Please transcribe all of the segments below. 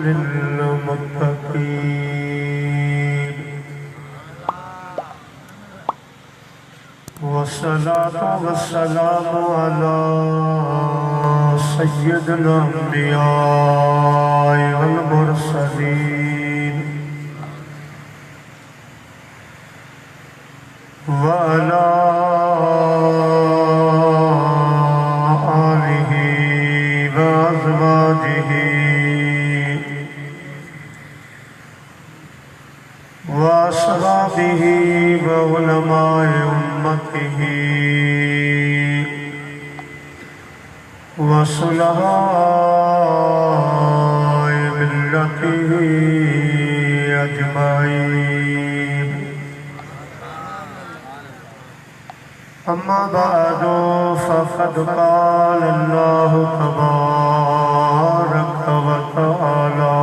लिल्मुत्तकीन वस्सलातु वस्सलामु अला सय्यिदिल अंबिया वल मुरसलीन व अला व उलमाए उम्मतिही व सुलहाए मिल्लतिही अजमाईन। अम्मा बअदु फ़क़द क़ाल अल्लाहु तबारक व तआला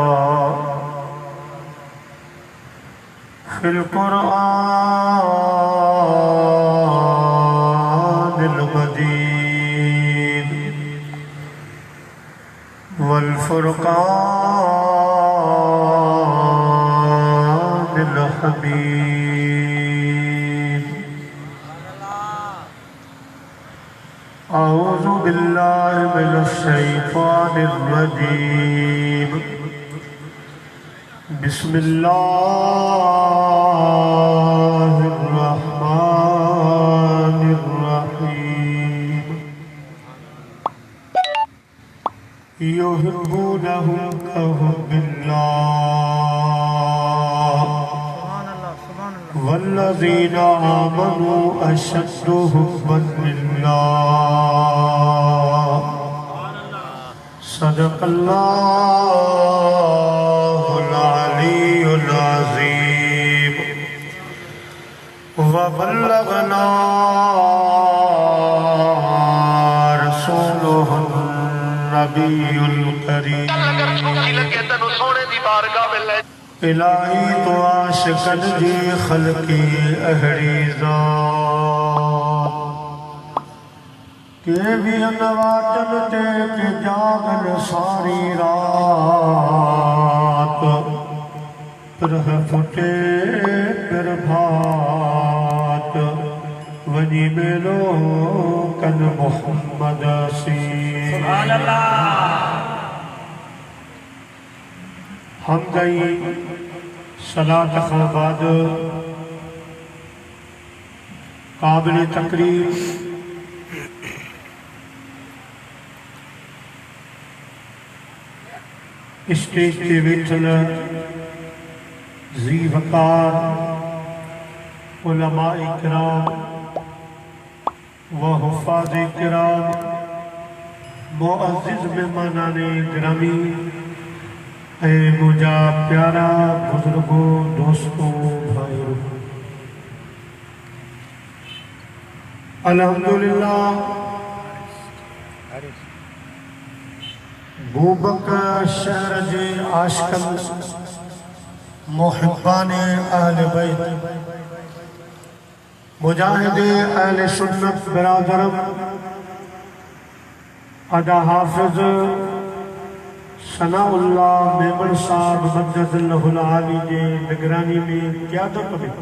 फिल कुरआनिल मजीद वल फुरक़ानिल हमीद। अऊज़ु बिल्लाहि मिनश शैतानिर रजीम। बिस्मिल्लाहिर्रहमानिर्रहीम। युहिब्बूनहुम कहुब्बिल्लाह वल्लज़ीना आमनू अशद्दु हुब्बन लिल्लाह। सदक़ल्लाहुल अलीयुल अज़ीम व बल्लगना रसूलुहुन नबियुल करीम। इलाही तो आशिकन जी खल्की अहड़ी ज़ात के भी नवाजन ते के जागन सारी रात फिर फुटे फिर भात वनी मिलो कन मोहम्मद सी। सुभान अल्लाह। हम गई सलात खां बाद काबिल तकरीर स्टेज पे बैठल ज़ी वक़ार उलमाए किराम व हुफ़ाज़े किराम मुअज़्ज़िज़ मेहमानाने गिरामी ऐ मुझा प्यारा बुजुर्गों दोस्तों भाइयों, अल्हम्दुलिल्लाह बूबकर शहर जे आशिकन मुहिब्बाने अहले बैत मुजाहिदे अहले सुन्नत बिरादरम अदा हाफिज सनाउल्लाह मेमन साहब मददुल्लाहुल आली जे निगरानी में क़यादत में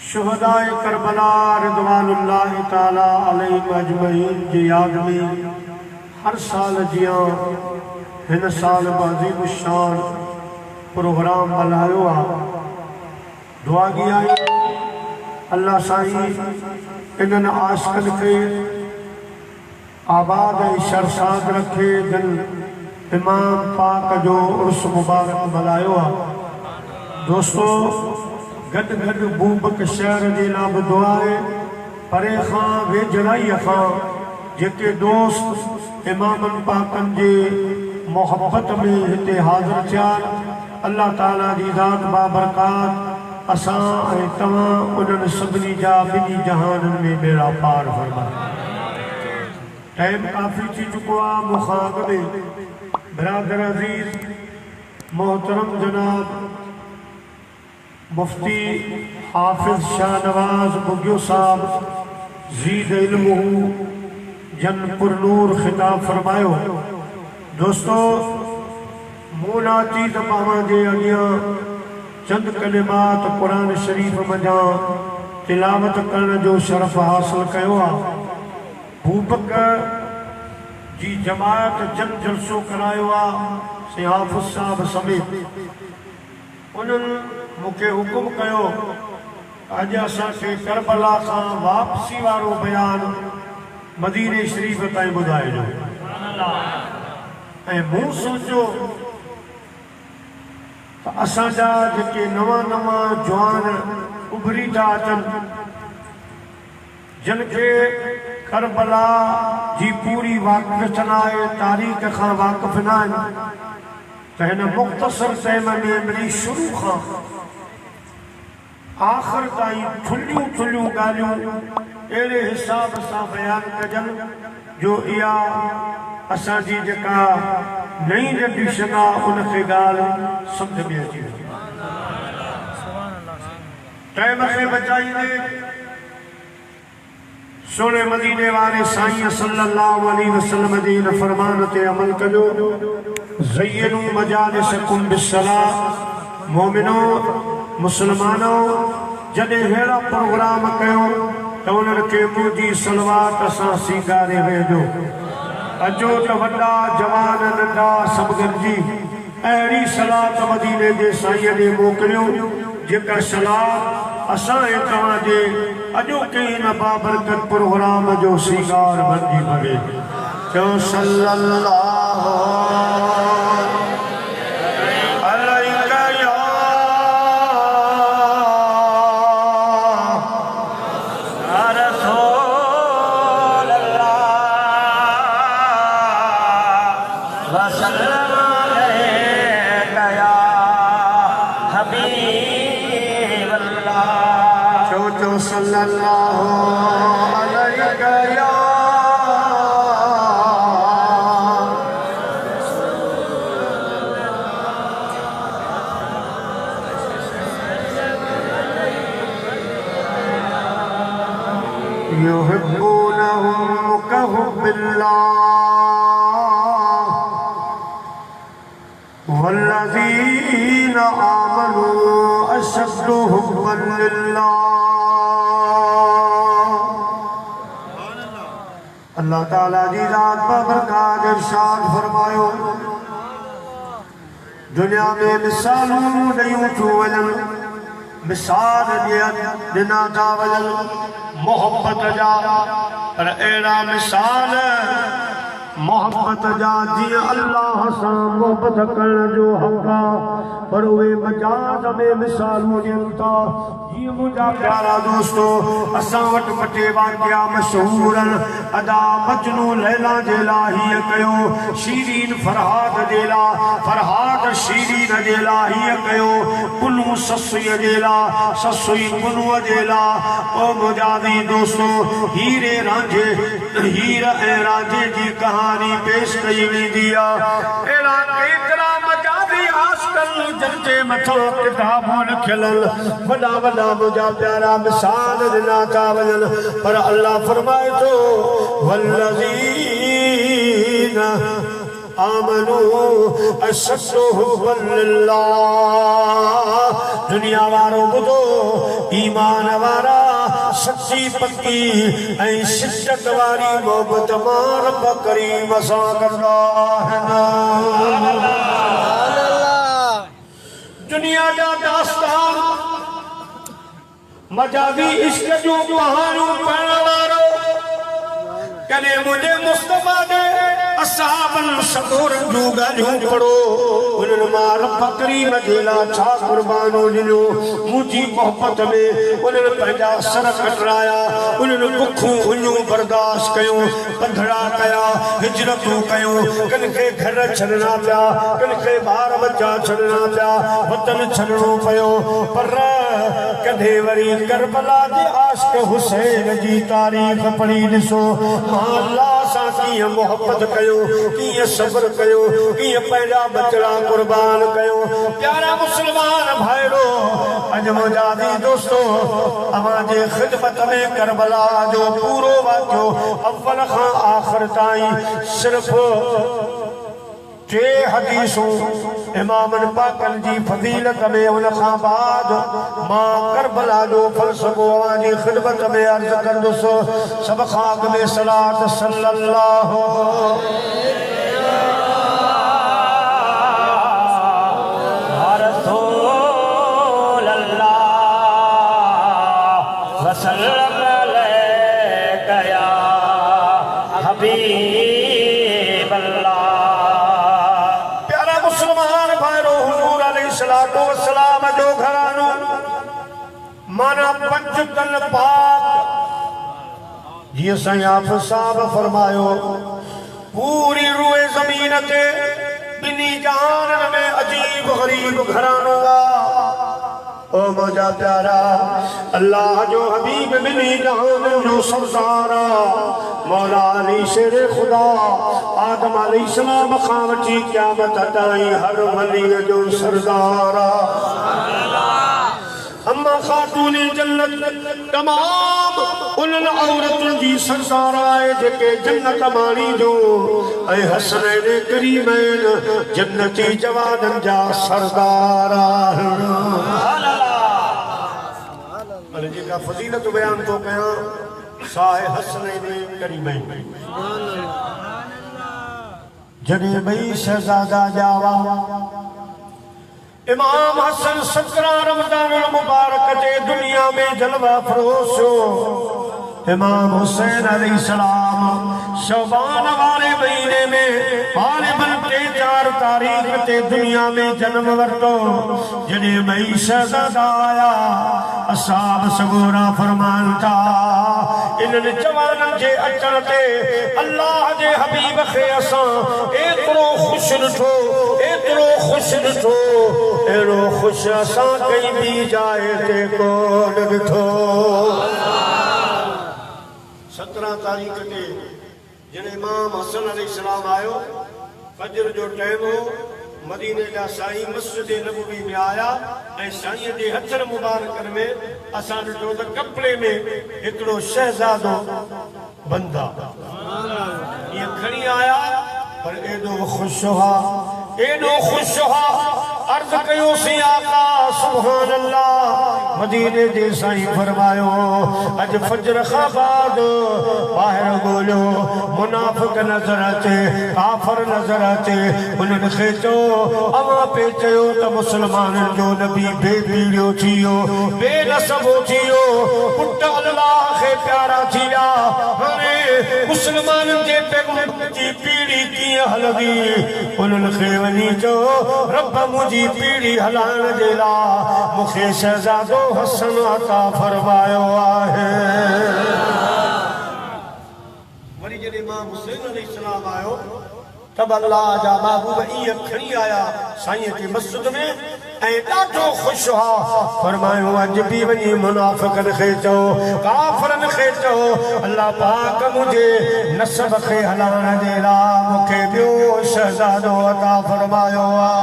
शुहदाए करबला रिज़वानुल्लाह ताला अलैहिम अजमईन जी याद में हर साल जियां हिन साल अज़ीम शान प्रोग्राम मल्हायो आहे। दुआ की आहे अल्लाह साईं इन्हनि आशिक़न खे आबाद ऐं शरसाद रखे। दिल इमाम पाक जो उर्स मुबारक मल्हायो आहे। दोस्तों गॾु गॾु बूबक शहर जे लाइ बि दुआ आहे। परे खां वेझराईअ खां जेके दोस्त इमामन पाकन जे मोहब्बत में हिते हाज़िर थिया, अल्लाह ताला जी ज़ात बाबरकात असां ऐं तव्हां उन्हनि सभिनी जा ॿिन्ही जहाननि में बेड़ा पार फरमाए। टाइम काफ़ी थी चुको आहे। मूंखां अॻु में बिरादर अज़ीज़ मोहतरम जनाब मुफ्ती हाफिज़ शाहनवाज़ बुगियो साहब ज़ीद इल्मुहु जन पुरनूर खिताब फरमायो। दोस्तों मोनाती तमाम जे अगियां चंद कलिमात कुरान शरीफ मजा तिलावत करण जो शरफ हासिल कयो आहे। भूपक जी जमात जन जलसो करायो आहे सिहाफ़ुज़ साहब समेत। उन्हनि मूंखे हुकुम कयो अॼु असांखे करबला खां वापसी वारो बयान मदीने शरीफ ताईं ॿुधाइजो। ऐं मूं सोचियो त असांजा जेके नवां नवां जवान उभरी था अचनि जिन खे करबला जी पूरी वाक़िफ़ न आहे, तारीख़ खां वाक़िफ़ न आहिनि, त हिन मुख़्तसर टाइम में मिली शुरू खां आख़िर ताईं थुल्हियूं थुल्हियूं ॻाल्हियूं अहिड़े हिसाब सां बयानु कजनि जो इहा असांजी जेका नई जनरेशन आहे उनखे ॻाल्हि सम्झ में अची वञे। टाइम खे बचाईंदे सोने मदीने वारे साईं सल्लल्लाहु अलैहि वसल्लम जे इन फरमान ते अमल कजो। ज़य्यनू मजालिसकुम बिस्सलाह। मोमिनो मुसलमानो जॾहिं अहिड़ा प्रोग्राम कयो त उन्हनि खे मुंहिंजी सलवात सां सींगारे वेझो। अचो त वॾा जवान नंढा सभु गॾिजी अहिड़ी सलात मदीने जे साईं ॾे मोकिलियो जेका सलात असां ऐं तव्हांजे अॼोके हिन बाबरकत प्रोग्राम जो सींगार बणिजी पवे। चओ सल्लल्लाहु अलैका या रसूल अल्लाह वसल्लम अलैका या हबीब अल्लाह। चो सल्लल्लाहु अलैका या युहिब्बूनहुम कहुब्बिल्लाह वल्लज़ीना आमनू अशद्दु हुब्बन लिल्लाह। अल्लाह ताला जी रात बरकात इरशाद फरमायो दुनिया में मिसालूं ॾेयूं थियूं वञनि, मिसाल ॾिना था वञनि मोहब्बत जा, पर अहिड़ा मिसाल मोहब्बत जा जीअं अल्लाह सां मोहब्बत करण जो हक़ आहे, पर उहे मजाज में मिसालूं ॾियनि था। जीअं मुंहिंजा प्यारा दोस्तो असां वटि ॿ टे वाक़िया मशहूर आहिनि। अदा मजनू लैला जे लाइ हीअ कयो, शीरीन फरहाद जे लाइ, फरहाद शीरीन जे लाइ हीअ कयो, पुनू ससुईअ जे लाइ, ससुई पुनूअ जे लाइ। ओ मुंहिंजा बि दोस्तो हीरे रांझे हीर ऐं रांझे जी कहानी पेश कई वेंदी आहे। अहिड़ा केतिरा मजाबी आस्कल जंहिंजे मथां किताबूं लिखियल वॾा वॾा मुंहिंजा प्यारा मिसाल ॾिना था वञनि, पर अल्लाह फरमाए थो वल्लज़ीना आमनू अशद्दु हुब्बन लिल्लाह। दुनिया वारो ॿुधो, ईमान वारा सच्ची पक्की ऐं शिद्दत वारी मोहब्बत मां रब करीम सां कंदा आहिनि। दुनिया जा दास्तान मजाबी इश्क जूं कहानियूं पढ़ण वारो कॾहिं मुंहिंजे मुस्तफ़ा जे असहाबनि सदोरनि जूं ॻाल्हियूं पढ़ो, उन्हनि मां रब करीम जे लाइ छा क़ुर्बानो ॾिनो, मुंहिंजी मोहब्बत में उन्हनि पंहिंजा सर कटराया, उन्हनि बुखूं उञूं बर्दाश्त कयूं, पंधड़ा कया, हिजरतूं कयूं, किन खे घर छॾणा पिया, किन खे ॿार बच्चा छॾणा पिया, वतन छॾणो पियो, पर कॾहिं वरी करबला जे आशिक़ हुसैन जी तारीख़ पढ़ी ॾिसो, अल्लाह सां कीअं मोहब्बत कयो, कीअं सब्र कयो, कीअं पंहिंजा बचड़ा कुर्बान कयो। प्यारा मुस्लमान भाइरो, अॼु मुंहिंजा बि दोस्तो अव्हां जे ख़िदमत में करबला जो पूरो वाक़ियो अव्वल खां आख़िर ताईं सिर्फ़ टे हदीसूं इमामन पाकन जी फजीलत में उन खां बाद मां करबला जो फलसफो जी खिदमत में अर्ज कंदुसि सब खां अॻु में सलात सल्लल्लाहु वसल्लम अलैका या हबीब अल्लाह। प्यारा मुसलमान भाइरो हुजूर अलैहिस्सलातु वस्सलाम जो घरानो माना पंज तन पाक जीअं साईं हाफ़िज़ साहब फरमायो पूरी रूए ज़मीन ते ॿिन्ही जहाननि में अजीब गरीब घरानो ओ मौजा प्यारा अल्लाह जो हबीब मिली जहान जो सरदारा मौला अली शेर खुदा आदम अलैहिस्सलाम खां वठी क़यामत ताईं हर वली जो सरदारा अम्मा खातून जन्नत तमाम उन औरतुन जी सरदार आहे जेके जन्नत माणी जो ऐ हसनैन करीमैन जन्नती जवानन जा सरदार आहिनि जेका फज़ीलत बयान तो कयां साए हसनैन करीमैन जॾहिं ॿई शहज़ादा जावा इमाम हसन 17 रमज़ान मुबारक ते दुनिया में जलवा फरोश हो इमाम हुसैन अलैहिस्सलाम शौबान वाले महीने में गालिबन 4 तारीख ते दुनिया में जन्म वरतो जॾहिं ॿई शहज़ादा आया असाब सगोरा फरमान था इन्हनि जवाननि जे अचण ते अल्लाह जे हबीब खे असां एतिरो ख़ुशि ॾिठो एतिरो ख़ुशि ॾिठो एड़ो खुश असां कई भी जाए ते कोन ॾिठो 17 तारीख ते जॾहिं इमाम हसन अलैहिस्सलाम आयो फजर जो टाइम हो मदीने जा साईं मस्जिद नबवी में आया ऐं साईं जे हथनि मुबारकनि में असां ॾिठो त कपिड़े में हिकिड़ो शहज़ादो बंदा ईअं खणी आया पर एॾो ख़ुशि हुआ एॾो ख़ुशि हुआ अर्ज़ कयोसीं आका सुभान अल्लाह मदीने जे साईं फरमायो अज फजर खां बाद ॿाहिरि ॻोल्हियो मुनाफ़िक़ नज़र अचे काफ़िर नज़र अचे उन्हनि खे चओ अवां पे चयो त मुस्लमाननि जो नबी बेपीड़ियो थी वियो बेनसबो थी वियो पुट अल्लाह खे प्यारा थी विया हाणे मुस्लमाननि जे पैगंबर जी पीड़ी कीअं हलंदी उन्हनि खे वञी चओ रब मुंहिंजी पीड़ी हलाइण जे लाइ मूंखे शहज़ादो हसन अता फरमायो आहे वरी जॾहिं इमाम हुसैन अलैहिस्सलाम आयो तब अल्लाह जा महबूब ईअं खणी आया साईं खे मस्जिद में ऐं ॾाढो ख़ुशि हुआ फरमायो अॼु बि वञी मुनाफ़िक़नि खे चओ काफ़िरनि खे चओ अल्लाह पाक मुंहिंजे नसब खे हलाइण जे लाइ मूंखे ॿियो शहज़ादो अता फरमायो आहे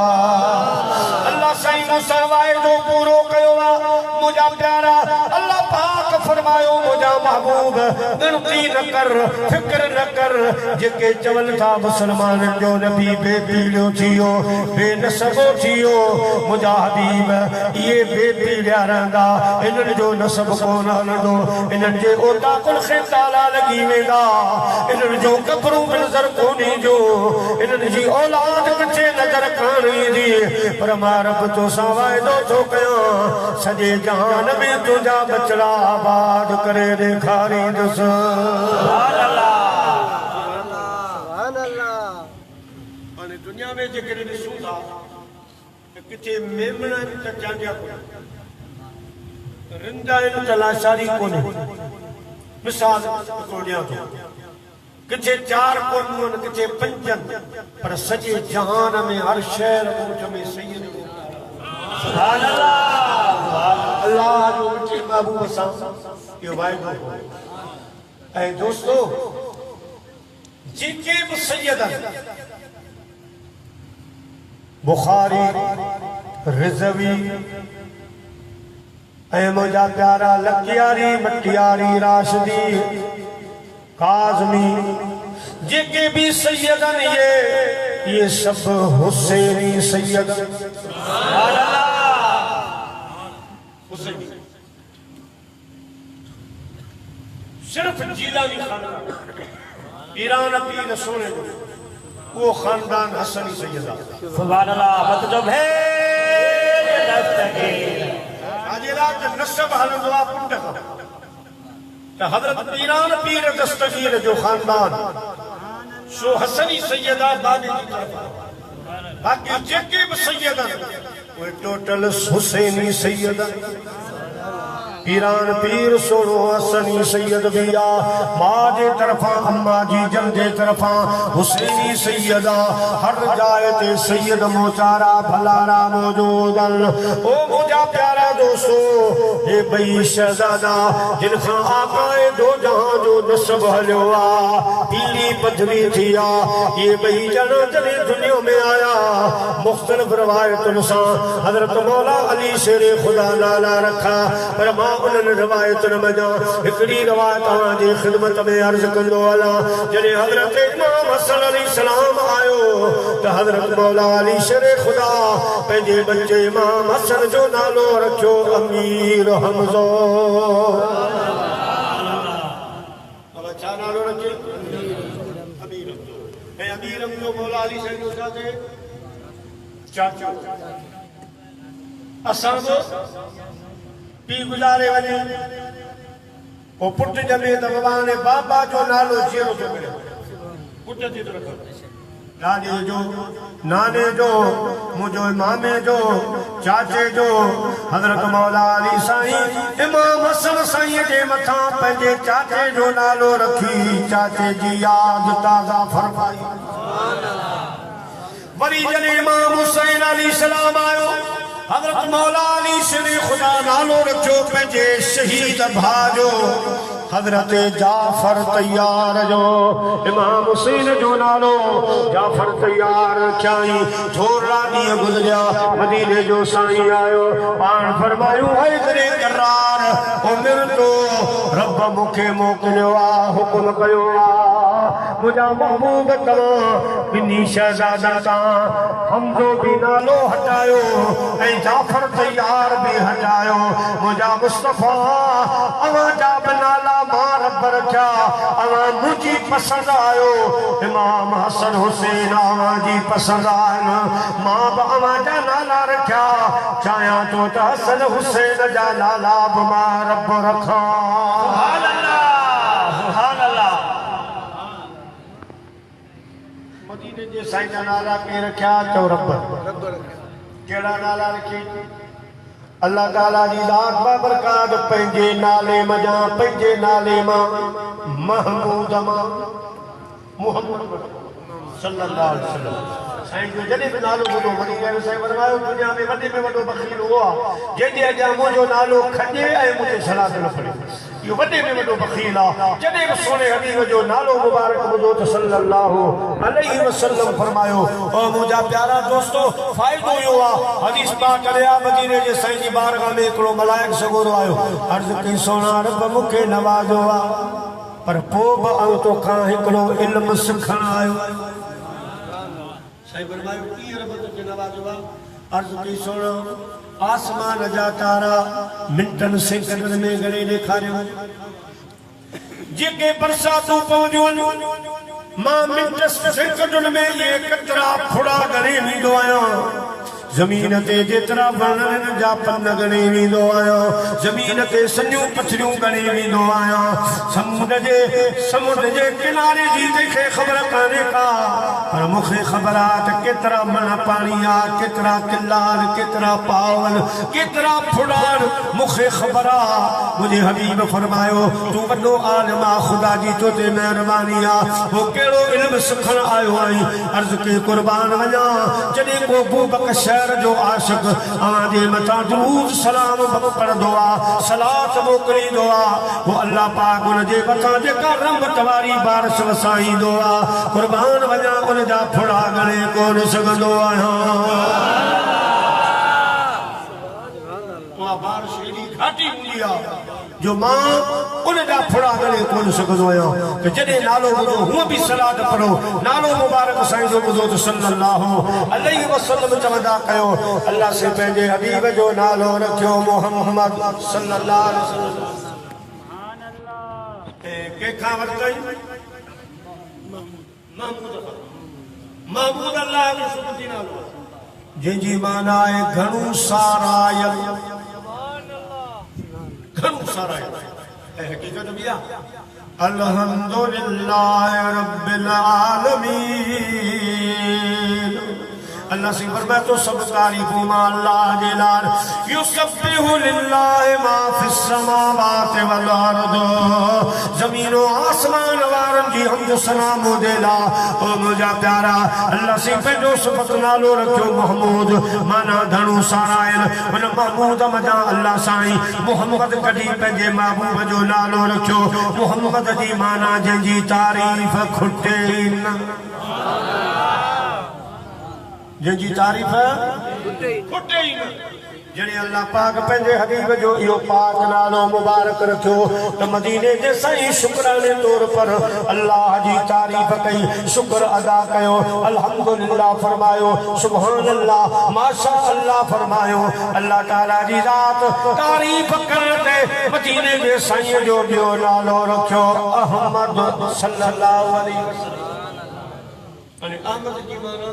अल्लाह साईं मूंसां वाइदो पूरो कयो आहे मुंहिंजा प्यारा अल्लाह पाक फरमायो मुंहिंजा महबूब गिनती न कर फिक्र न कर जेके चवनि था मुस्लमाननि जो नबी बेपीड़ियो थी वियो बेनसबो थी वियो मुंहिंजा हबीब इहे बेपीड़िया रहंदा इन्हनि जो नसब कोन हलंदो इन्हनि जे ओताकुल खे ताला लॻी वेंदा इन्हनि जो कब्रूं बि नज़र कोन ईंदो इन्हनि जी औलाद किथे नज़र कान ईंदी पर मां रब तोसां वाइदो थो कयां सॼे जहान में तुंहिंजा बचड़ा आबाद करे ॾेखारींदुसि हाणे दुनिया में जेकॾहिं ॾिसूं था किथे मेमण आहिनि त चांडिया कोन्हे रिंद आहिनि त लाचारी कोन्हे मिसाल हिकिड़ो ॾियां थो किथे 4 कोन्हूं आहिनि किथे 5 पर सॼे जहान में हर शहर मुल्क में सैयद सुभान अल्लाह जो मिठी महबूब सां इहो वाइदो हो ऐं दोस्तो जेके बि सैयद बुखारी रिज़वी ऐं मुंहिंजा प्यारा लकियारी मटियारी राशिदी काज़मी जेके भी सैयद ये सब हुसैनी सैयद हुसैनी सिर्फ जीलानी खानदान ईरान पीर सोने को वो खानदान हसनी सैयदा सुभान अल्लाह मत जो भेद दस्तगीर आजिला के नस्ब हलवा पुट का हजरत ईरान पीर दस्तगीर जो खानदान सो हसनी सैयदा बाबी की तरफ बाकी जेके भी सैयदा वो टोटल हुसैनी सैयदा ईरान पीर सोनो हसनी सैयद बिया माँ जे तरफा अम्मा जी जन जे तरफा हुसैनी सैयदा हर जाए ते सैयद मोचारा भलारा मौजूदन ओ मुझा प्यारा दोस्तों ये बई शहजादा जिनखा आकाए दो जहां जो नस्ब हलिया पीली पथरी थिया ये बई जना जने दुनिया में आया मुख्तलिफ रवायतुन सा हजरत मौला अली शेरे खुदा नाला रखा पर मां उन रवायतुन मजा हिकड़ी रवायत आजी खिदमत में अर्ज कंदो अला जने हजरत इमाम हसन अलैहिस्सलाम आयो तो हजरत मौला अली शेरे खुदा पंहिंजे बच्चे इमाम हसन जो नालो रखियो अमीर हमज़ो अब छा नालो रखियो अमीर ऐं अमीर हमज़ो मौला अली शेरे खुदा जे चाचा असां पी गुजारे वने वो पुट जमे त बाबा ने बाबा जो नालो जीरो जो मिले पुट थी तो रखो नाने जो मुझो मामे जो चाचे जो हजरत मौला अली साईं इमाम हसन साईं जे मथा पंहिंजे चाचे जो नालो रखी चाचे जी याद ताज़ा फरमाई वरी जने इमाम हुसैन अली सलाम आयो हजरत मौला अली शेरे खुदा नालो रखियो पंहिंजे शहीद भाजो हजरत जाफर तैयार जो इमाम हुसैन जो नालो जाफर तैयार रखियाई थोड़ा ॾींहं गुज़रिया मदीने जो साईं आयो पाण फरमायो है करे करार उमिर तो रब मूंखे मोकिलियो आहे हुकुम कयो आहे मुंहिंजा महबूब तव्हां ॿिन्ही शहज़ादा तां हमज़ो बि नालो हटायो ऐं जाफर तैयार भी हटायो मुझा मुस्तफा अवा जा नाला मां रब रखा अवा मुझी पसंद आयो इमाम हसन हुसैन अवा जी पसंद आन मां अवा जा नाला रखा चाया तो त हसन हुसैन जा नाला बि मां रब रखा सुभान अल्लाह सुभान अल्लाह मदीने जे साईं जा नाला के रखा तो रब केड़ा नाला रखी अल्लाह ताला जी लाख बरकात पंहिंजे नाले मजा पंहिंजे नाले मां महमूद मां मुहम्मद सल्लल्लाहु अलैहि वसल्लम साईं जो जॾहिं बि नालो ॿुधो वॾी ॻाल्हि साईं फरमायो दुनिया में वॾो बख़ील उहो आहे जंहिंजे अॻियां मुंहिंजो नालो खॼे ऐं मुंहिंजे सलाद न पढ़े इहो वॾे में वॾो बख़ील आहे जॾहिं बि सोने हबीब जो नालो मुबारक ॿुधो त सल्लल्लाहु अलैहि वसल्लम फरमायो ओ मुंहिंजा प्यारा दोस्तो फ़ाइदो इहो आहे हदीस पाक करे आ मदीने जे साईं जी बारगाह में हिकिड़ो मलाइक सगोरो आयो अर्ज़ कई सोना रब मूंखे नवाज़ो आहे पर पोइ बि आऊं तोखां हिकिड़ो इल्मु सिखण आयो साईं फरमायो कीअं रब तोखे नवाज़ो आहे अर्ज़ कई सोना आसमान जा तारा मिंटन सेकंडन में घणे ॾेखारियो जेके बरसातूं पवंदियूं मां मिंट सेकंडन में ये कतरा फुड़ा घणे वींदो आहियां जमीन ते जेतरा वणन जा पन गणे वींदो आहियां जमीन ते सॼियूं पथरियूं गणे वींदो आहियां समुंड जे किनारे जी तंहिंखे ख़बर कान्हे का पर मूंखे ख़बर आहे त केतिरा मण पाणी आहे केतिरा किलार केतिरा पावन केतिरा फुड़ान मूंखे ख़बर आहे मुंहिंजे हबीब फरमायो तूं वॾो आलिम आहे ख़ुदा जी तो ते महिरबानी आहे हो कहिड़ो इल्मु सिखण आयो आहीं अर्ज़ कई क़ुर्बान वञा जॾहिं को बूबक शहर जो आशिक आजे मथा दुरूद सलाम पढ़ंदो आहे सलात मोकिलींदो आहे वो अल्लाह पाक उन जे मथां जेका रहमत वारी बारिश वसाईंदो आहे क़ुर्बान वञा उन जा फुड़ा घणे कोन सघंदो आहियां उहा बारिश एॾी घाटी हूंदी आहे जो मां उन जा फुड़ा गले कोन सघंदो आहियां त जॾहिं नालो ॿुधो हूअं बि सलाद पढ़ो नालो मुबारक साईं जो ॿुधो त सल्लल्लाहु अलैहि वसल्लम चवंदा कयो अल्लाह से पंहिंजे हबीब जो नालो रखियो मोहम्मद सल्लल्लाहु अलैहि वसल्लम कंहिंखां वरितई महमूद अल्लाह जो सुबुह नालो जंहिंजी माना आहे घणो सारायल घणो सारायल ऐं हक़ीक़त बि आहे अल्हम्दुलिल्लाह रब्बिल आलमीन अल्लाह से फरमाया तो सब तारीफों मां अल्लाह जे लाल युसब्बिहु लिल्लाहि मा फिस समावाति वल अर्द ज़मीन और आसमान वारन जी हमद सना मोदेला ओ मुजा प्यारा अल्लाह से पंहिंजो सिफ़त नालो रखियो महमूद माना घणो सारायल उन महमूद मजा अल्लाह साईं मोहम्मद कढी पंहिंजे महबूब जो नालो रखियो मोहम्मद जी माना जंहिंजी तारीफ़ खुटे न जंहिंजी तारीफ़ खुटे ई न जॾहिं अल्लाह पाक पंहिंजे हबीब जो इहो पाक नालो मुबारक रखियो त मदीने जे साईं शुक्राने तौर पर अल्लाह जी तारीफ़ कई शुक्र अदा कयो अल्हम्दुलिल्लाह फरमायो सुभान अल्लाह माशा अल्लाह फरमायो अल्लाह ताला जी ज़ात तारीफ़ करण ते मदीने जे साईं जो ॿियो नालो रखियो अहमद सल्लल्लाहु अलैहि वसल्लम अने अहमद जी माना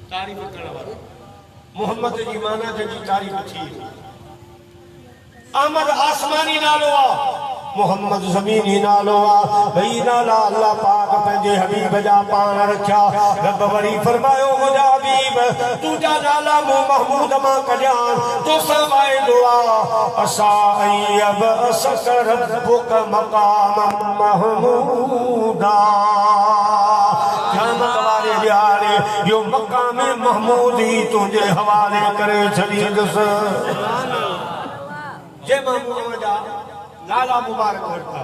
तारीफ़ करण वारो मोहम्मद जी माना जंहिंजी तारीफ़ थी अहमद आसमानी नालो आहे मोहम्मद ज़मीनी नालो आहे भई नाला अल्लाह पाक पंहिंजे हबीब जा पाण रखिया रब वरी फरमायो मुंहिंजा हबीब तुंहिंजा नाला मूं महमूद मां कढियां तोसां वाइदो आहे असां अयब असक रब्बुक मक़ाम महमूदा क़यामत वारे ॾियारे यो मक़ाम महमूद ही तुंहिंजे हवाले करे छॾींदुसि जे महमूद जा नाला मुबारक वरता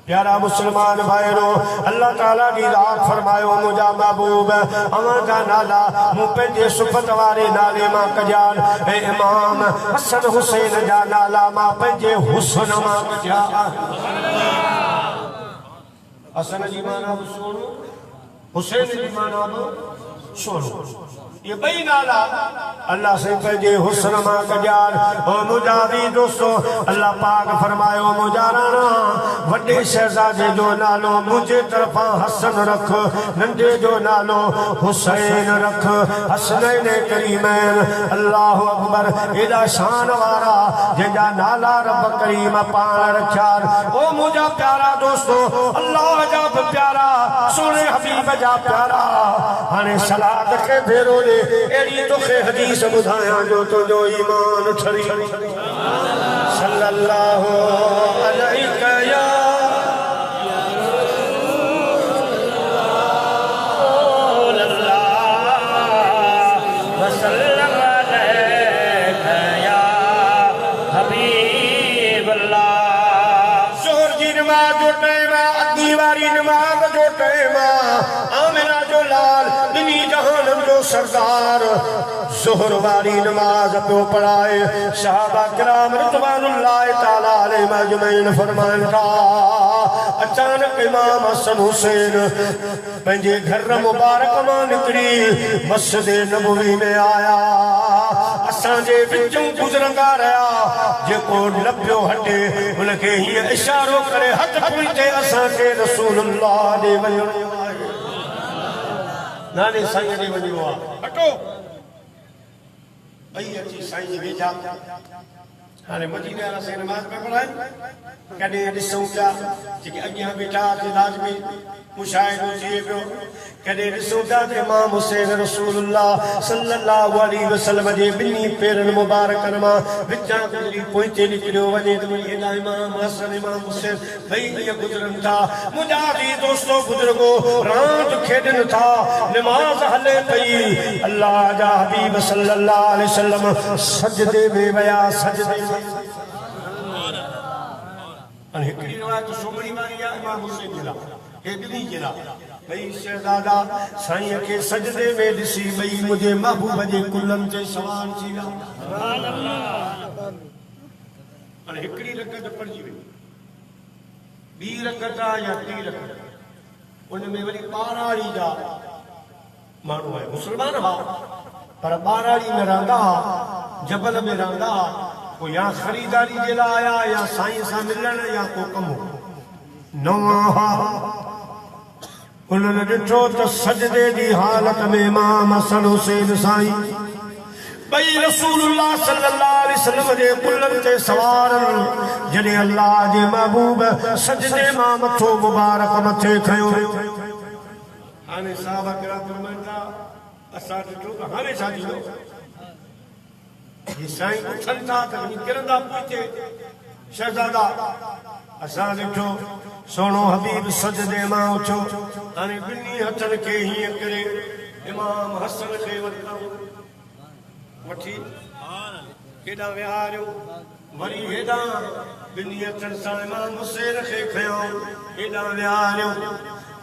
प्यारा मुसलमान भाइरो अल्लाह ताला जी रात फरमायो मुंहिंजा महबूब अवां जा नाला मूं पंहिंजे सुफ़त वारे नाले मां कढिया ऐं इमाम हसन हुसैन जा नाला मां पंहिंजे हुस्न मां कढिया हसन जी माना बि सोनो हुसैन जी माना बि सोनो ये बई नाला अल्लाह से पंहिंजे हुस्न मां कढिया ओ मुंहिंजा भी दोस्तों अल्लाह पाक फरमायो मुंहिंजा राणा वॾे शहज़ादे जो नालो मुंहिंजे तरफ़ां हसन रख नंढे जो नालो हुसैन रख हसनैन करीमैन अल्लाह अकबर एॾा शान वारा जंहिंजा नाला रब करीम पाण रखिया ओ मुंहिंजा प्यारा दोस्तों अल्लाह जा बि प्यारा सोने हबीब जा प्यारा हाणे सलाद खे भेरो एड़ी तोखे हदीस बुधाया जो तुझो ईमान ठरी सल्लल्लाहु अलैहि या वसल्लम अलैहि या हबीब अल्लाह जोहर जी नमाज जो टाइम अद्धी वारी नमाज जो टाइम आमिना जो लाल दिनी जहान जो सरदार जोहर वाली नमाज पे पढ़ाए सहाबा किराम रिज़वानुल्लाह ताला अलैहिम अजमईन फरमान था अचानक इमाम हसन हुसैन पंहिंजे घर मुबारक मां निकरी मस्जिद नबवी में आया असांजे विचों गुज़रंदा रहिया जेको लभियो हटे उनखे हीअ इशारो करे हथ पुछे असांखे रसूलुल्लाह ॾे वञणो आहे नाने साईं ॾे वञणो आहे हटो भई अची साईं वेठा हाणे मदीने वारा से नमाज़ पे पढ़ाई कॾहिं ॾिसूं पिया जेके अॻियां वेठा लाज में मुशाहिदो थिए पियो कॾहिं ॾिसूं पिया त इमाम हुसैन रसूलुल्लाह सल्लल्लाहु अलैहि वसल्लम जे ॿिन्ही पेरनि मुबारकनि मां विचां गुज़री पोइते निकिरियो वञे त वरी हेॾा इमाम हसन इमाम हुसैन ॿई हीअं गुज़रनि था मुंहिंजा बि दोस्तो बुज़ुर्गो रांदि खेॾनि था नमाज़ हले पई अल्लाह जा हबीब सल्लल्लाहु अलैहि वसल्लम सजदे में विया सजदे में अने हिकिड़ी रिवायत सोमड़ी वारी आहे इमाम हुसैन जी लाइ हे ॿिन्ही जे लाइ भई शहज़ादा साईं खे सजदे में ॾिसी भई मुंहिंजे महबूब जे कुलनि ते सवार थी विया हाणे हिकिड़ी रकत पढ़जी वई, ॿी रकत या टी रकत, उनमें वरी ॿाराड़ी जा माण्हू आहे, मुस्लमान हा पर ॿाराड़ी में रहंदा हा, जबल में रहंदा हा, को या ख़रीदारी जे लाइ आया या साईं सां मिलण या को कमु नवां हा। उन्हनि ॾिठो त सजदे जी हालत में इमाम हसन हुसैन साईं ॿई रसूलुल्लाह सल्लल्लाहु अलैहि वसल्लम जे कुल्हनि ते सवार जॾहिं अल्लाह जे महबूब सजदे मां मथो मुबारक मथे खयो। हाणे साहबा किराम फरमाइनि था असां ॾिठो त हाणे छा थींदो, ये साईं उथनि था त वञी किरंदा पोइते शहज़ादा, असां ॾिठो सोनो हबीब सजदे मां उथियो, हाणे ॿिन्ही हथनि खे हीअं करे इमाम हसन खे वठी केॾां विहारियो, वरी हेॾां ॿिन्ही हथनि सां इमाम हुसैन खे खयो, हेॾां विहारियो,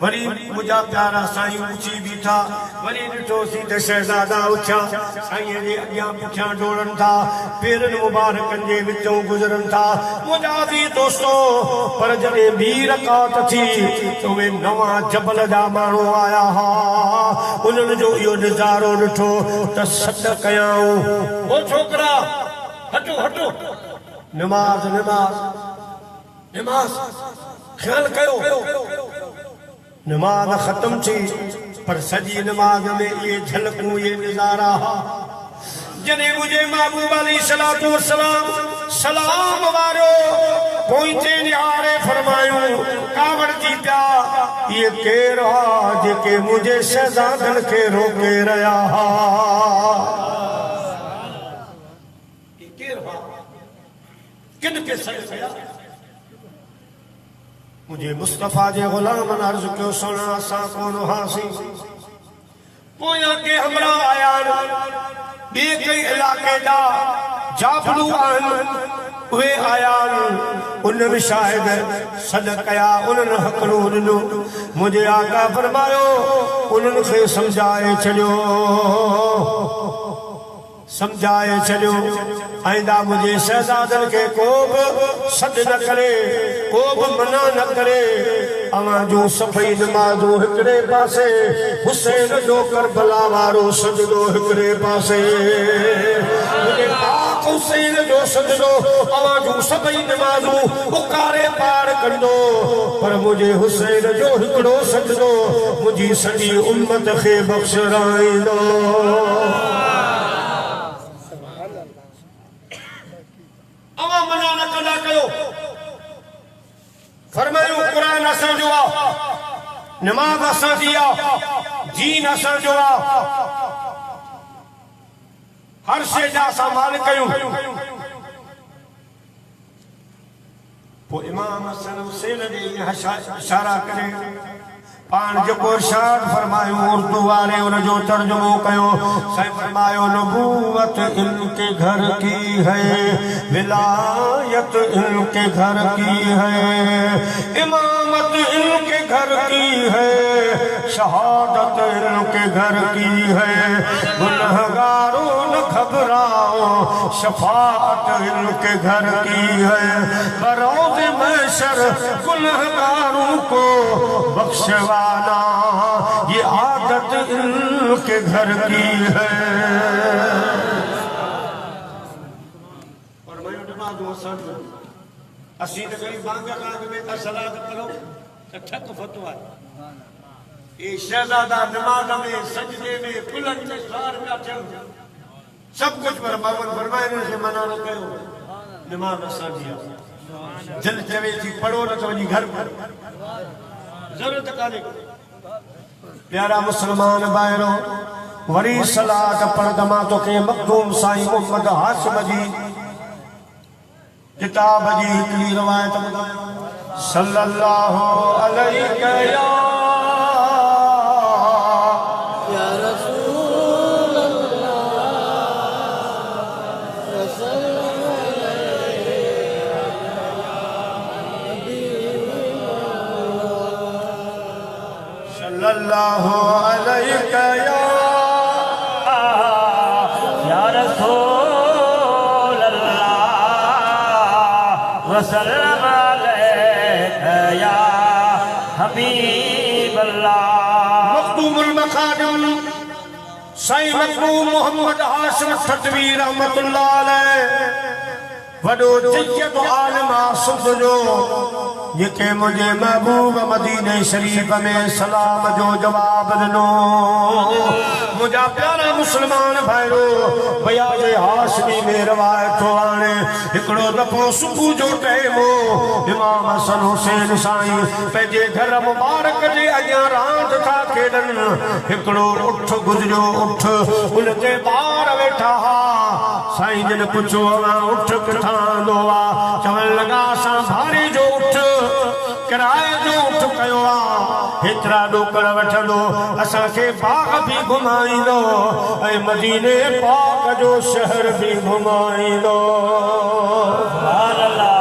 वरी मुंहिंजा प्यारा साईं उची बीठा, वरी ॾिठोसीं त शहज़ादा उथिया साईं जे अॻियां पुठियां डोड़नि था, पेरनि मुबारकनि जे विचों गुज़रनि था। मुंहिंजा बि दोस्तो पर जॾहिं ॿी रकात थी त उहे नवां जबल जा माण्हू आया हा, उन्हनि जो इहो नज़ारो ॾिठो त सॾ कयाऊं, ओ छोकिरा हटो हटो, नमाज़ नमाज़ नमाज़ ख्याल कयो। नमाज खत्म थी पर सॼी नमाज में ये झलकूं ये नज़ारा हा। जॾहिं मुंहिंजे महबूब अलैहिस्सलातु वस्सलाम सलाम वारियो पोइते निहारे फरमायूं, कावड़ जी पिया ये केरु हा जेके मुंहिंजे शहज़ादनि खे रोके रहिया हा, ये केरु हा, किन खे सॾ कया। मुझे मुस्तफा जे गुलाम अर्ज कयो सुन असां कोन हासीं, पोयां के हमरा आया ॿिए कई इलाके जा जाफलू आहिनि, उहे आया उन बि शायदि सॾ कया, उन्हनि हकड़ो ॾिनो, मुंहिंजे आका फरमायो उन्हनि खे समझाए छॾियो आइंदा मुंहिंजे शहज़ादनि खे को बि सॾ न करे, को बि मना न करे। अवां जूं सभई नमाज़ूं हिकिड़े पासे, हुसैन जो करबला वारो सजदो हिकिड़े पासे, मुंहिंजे पाक हुसैन जो सजदो अवां जूं सभई नमाज़ूं उकारे पार कंदो, पर मुंहिंजे हुसैन जो हिकिड़ो सजदो मुंहिंजी सॼी उम्मत खे बख़्शराईंदो। अवां मना न कंदा कयो, फरमायो क़ुरान असांजो आ, नमाज़ असांजी आ, दीन असांजो आ, हर शइ जा असां मालिक आहियूं। पोइ इमाम हसन हुसैन ॾे इशारा करे पाण जेको इरशाद फरमायो उर्दू वारे उनजो तर्जुमो कयो, साईं फरमायो नबूवत इनके घर की है, विलायत इनके घर की है, इमामत इनके घर की है, शहादत इनके घर की है, गुनहगारों न घबराओ शफाअत इनके घर की है, बरोज़ महशर गुनहगारों को बख्शवाना ये आदत इनके घर की है। और मैं नमाज़ वसन असी त कई बांग काग में त सलात करो त ठक फतवा ये शहज़ादा नमाज में सजदे में कुलन में सार में अचन सब कुछ पर बाबन फरमाए से मना न कयो, नमाज असांजी आहे, दिल चवे थी पढ़ो न त वञी घर पर जरूरत कान्हे। प्यारा मुसलमान भाइरो वरी सलात पढ़दमा तोखे मखदूम साईं मोहम्मद हाशिम जी किताब जी हिकिड़ी रवायत ॿुधायो, सल्लल्लाहु अलैहि या रसूल सल्लल्लाहु अलैहि या रसूल अल्लाह वसल्लम अलैका या हबीब अल्लाह। मखदूमुल मखादिम साईं मखदूम मोहम्मद हाशिम तदवी रहमतुल्लाह अलैह वडो जय्यद आलिम आसिफ जो जेके मुझे महबूब मदीने शरीफ में सलाम जो जवाब दिनो। मुझा प्यारा मुसलमान भाइरो बयाज हाशमी में रवायत आने हिकड़ो दफो सुबह जो टाइम इमाम हसन हुसैन साईं पंहिंजे घर मुबारक जे अॻियां रांद था खेॾनि। हिकड़ो उठ गुज़रियो उठ उन ते ॿार वेठा हा। साईं जिन पुछो उठ किथां ईंदो आहे चवण लॻा असां भारी जो उठ किराए जो उठ कयो आहे। हेतिरा ॾोकड़ वठंदो असांखे बाग बि घुमाईंदो ऐं मदीने पाक जो शहर बि घुमाईंदो। सुभान अल्लाह।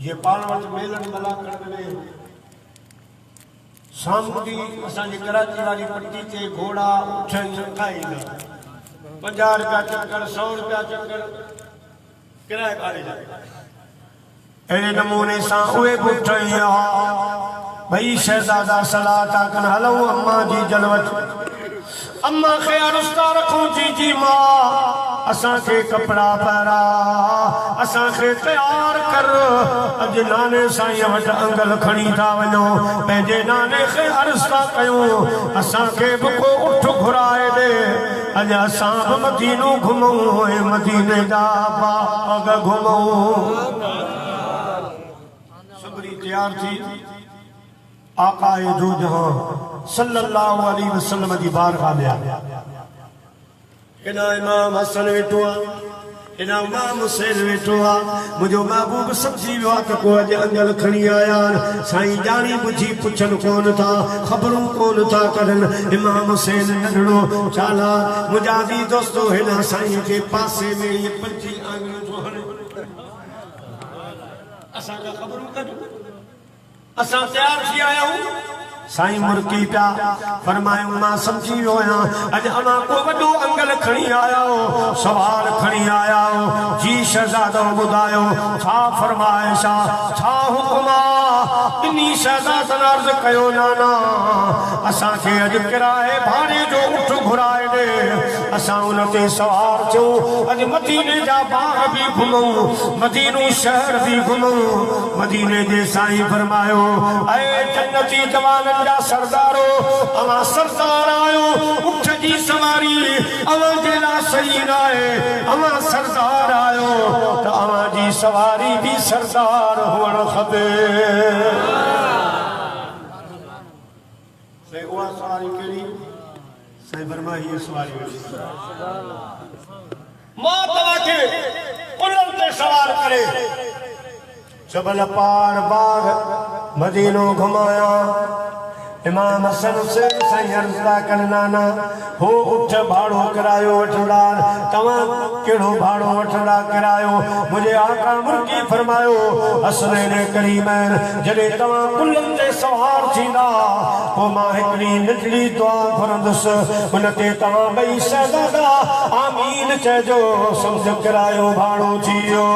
ये पाण वटि मेलनि मलाकड़ में सामूंडी असांजी कराची वाली पट्टी ते घोड़ा उठनि खाईंदा 50 रुपया चक्कर 100 रुपया चक्कर किराए वारे जा। अहिड़े नमूने सां उहे बि उठनि भई शहज़ादा सलाह था कनि हलूं अम्मा जी जलवत अम्मा खे अर्ज़ रखूं जी मां असांखे कपड़ा पारा असांखे तैयार कर। अॼु नाने साईं वटि अंगल खणी था वञो पंहिंजे नाने खे अर्ज़ था कयूं असांखे बि को उठ घुराए ॾे। अॼु असां बि मदीनो घुमूं ऐं मदीने जा बाग घुमूं। सबरी तैयार थी आकाए दो जहां सल्लल्लाहु अलैहि वसल्लम जी बारगाह में आया। इना इमाम हसन वेठो आहे इना इमाम हुसैन वेठो आहे। मुंहिंजो महबूब समझी वियो आहे त को अॼु अंगल खणी आया आहिनि। साईं ॼाणी बुझी पुछनि कोन था ख़बरूं कोन था करनि। इमाम हुसैन नंढड़ो चाला मुंहिंजा बि दोस्तो हिन साईं जे पासे में इहे 5 आंगुरियूं थो हणे असांखे ख़बरूं कढ असां तैयार थी आया आहियूं। साईं मुर्की पिया फरमायूं मां समझी वियो आहियां अॼु अमा को वॾो अंगल खणी आया हो सवाल खणी आया हो। जी शहज़ादो ॿुधायो छा फरमाइश आहे छा हुकुम आहे। इन्ही शहज़ादनि अर्ज़ कयो नाना असांखे अॼु किराए भाड़े जो उठ घुराए ॾे असां उन ते सवार थियूं। अॼु मदीने जा बाग बि घुमूं मदीनो शहर बि घुमूं। मदीने जे साईं फरमायो ऐं जन्नती जवाननि जा सरदारो अवां सरदार आयो उठ जी सवारी अवां जे लाइ सही न आहे। अवां सरदार आयो त अवां जी सवारी बि सरदार हुअणु खपे। से उहा सवारी कहिड़ी साईं फरमाई सवारी मां तव्हांखे उन्हनि ते सवार करे जबल पार बाग मदीनो घुमाया। इमाम हसन हुसैन साईं अर्ज़ था कनि नाना हो उठ भाड़ो किरायो वठंदा तव्हां कहिड़ो भाड़ो वठंदा किरायो। मुंहिंजे आका मुर्गी फरमायो हसनैन करीमैन जॾहिं तव्हां कुलनि ते सवार थींदा पोइ मां हिकिड़ी नंढड़ी दुआ घुरंदुसि हुन ते तव्हां ॿई शहज़ादा आमीन चइजो सम्झ किरायो भाड़ो थी वियो।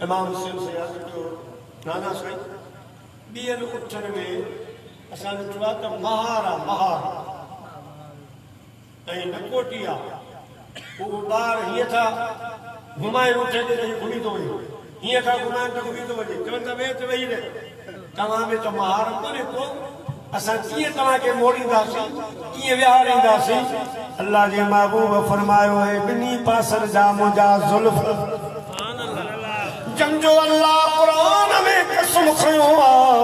इमाम हुसैन से अर्ज़ कयो नाना साईं ॿियनि उठनि में असां ॾिठो आहे त महार आहे महार ऐं नकोटी आहे। उहो ॿार हीअं था घुमाइनि उठ ते घुमी थो वञे हीअं था घुमाइनि त घुमी थो वञे चवनि त वेह त वेही रहे तव्हां में त महार कोन्हे को असां कीअं तव्हांखे मोड़ींदासीं कीअं विहारींदासीं। अल्लाह जे महबूब फरमायो है ॿिन्ही पासनि जा मुंहिंजा ज़ुल्फ़ जंजो अल्लाह कुरान में कसम खयो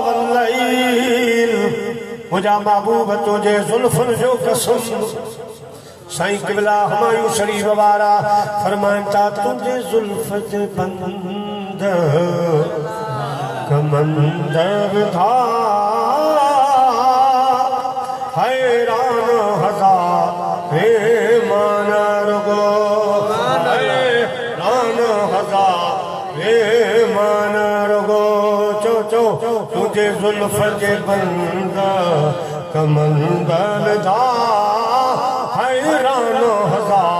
वल्लैल मुझा महबूब तुझे जुल्फन जो कसम। साईं क़िबला हुमायूं शरीफ वारा फरमाइनि था तुझे जुल्फ ते बंद कमंद था हैरान हजार हे माना रुगो हैरान हजार मान रगो चो चो तुझे जुल्फ के बंदा कमंदन था हैरान हजार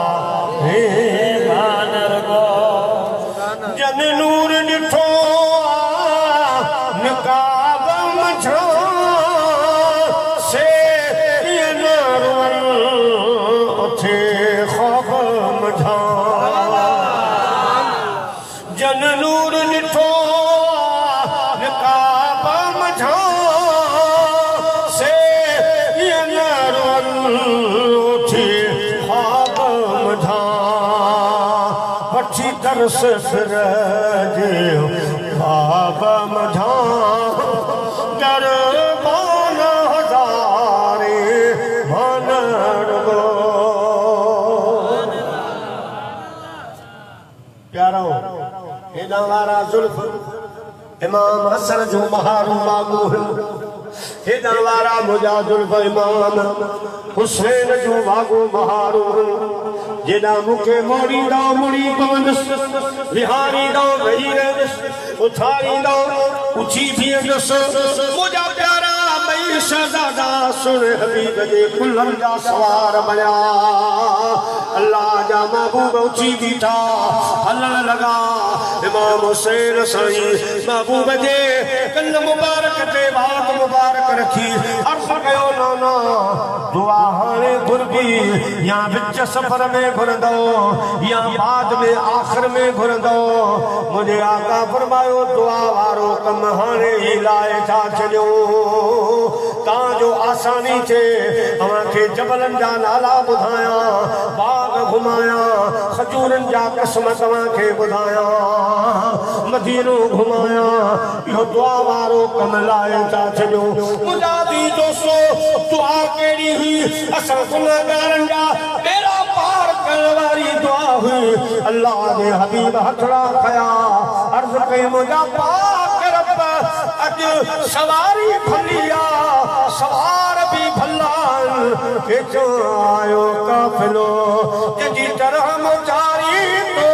तरस फिर जियो बाबा मझा दरबान हजारे भनर गो प्यारो हेॾा वारा जुल्फ इमाम हसन जो महारू बाबू हेॾा वारा मुंहिंजा जुल्फ इमाम हुसैन जो बागो महारू जेॾा मूंखे मोड़ींदा मुड़ी पवंदुसि विहारींदा वेही रहंदुसि उथारींदा उथी बीहंदुसि मुंहिंजा प्यारा मई शहज़ादा सुन हबीब जे कुलनि जा सवार बणिया अल्लाह जा महबूब उथी बीठा हलण लॻा इमाम हुसैन साईं महबूब जे कन मुबारक ते वात मुबारक रखी अर्ज़ कयो नाना दुआ हाणे घुरबी या विच सफ़र में घुरंदो या बाद में आख़िर में घुरंदो मुंहिंजे आका फरमायो दुआ वारो कम हाणे ई लाए था छॾियो तांजो आसानी थे अवांखे जबलन जा नाला ॿुधाया बाग घुमाया खजूरन जा क़स्म तव्हांखे ॿुधाया मदीनो घुमाया इहो दुआ वारो कम लाए था छॾियो मुंहिंजा दी दोस्तो दुआ कहिड़ी हुई असां गुनाहगारनि जा बेड़ा पार करण वारी दुआ हुई अल्लाह जे हबीब हथड़ा खया अर्ज़ कई मुंहिंजा पाक रब अॼु सवारी भलिया सवार भी भलान के जो आयो काफिलो जी तरह मुजारी तो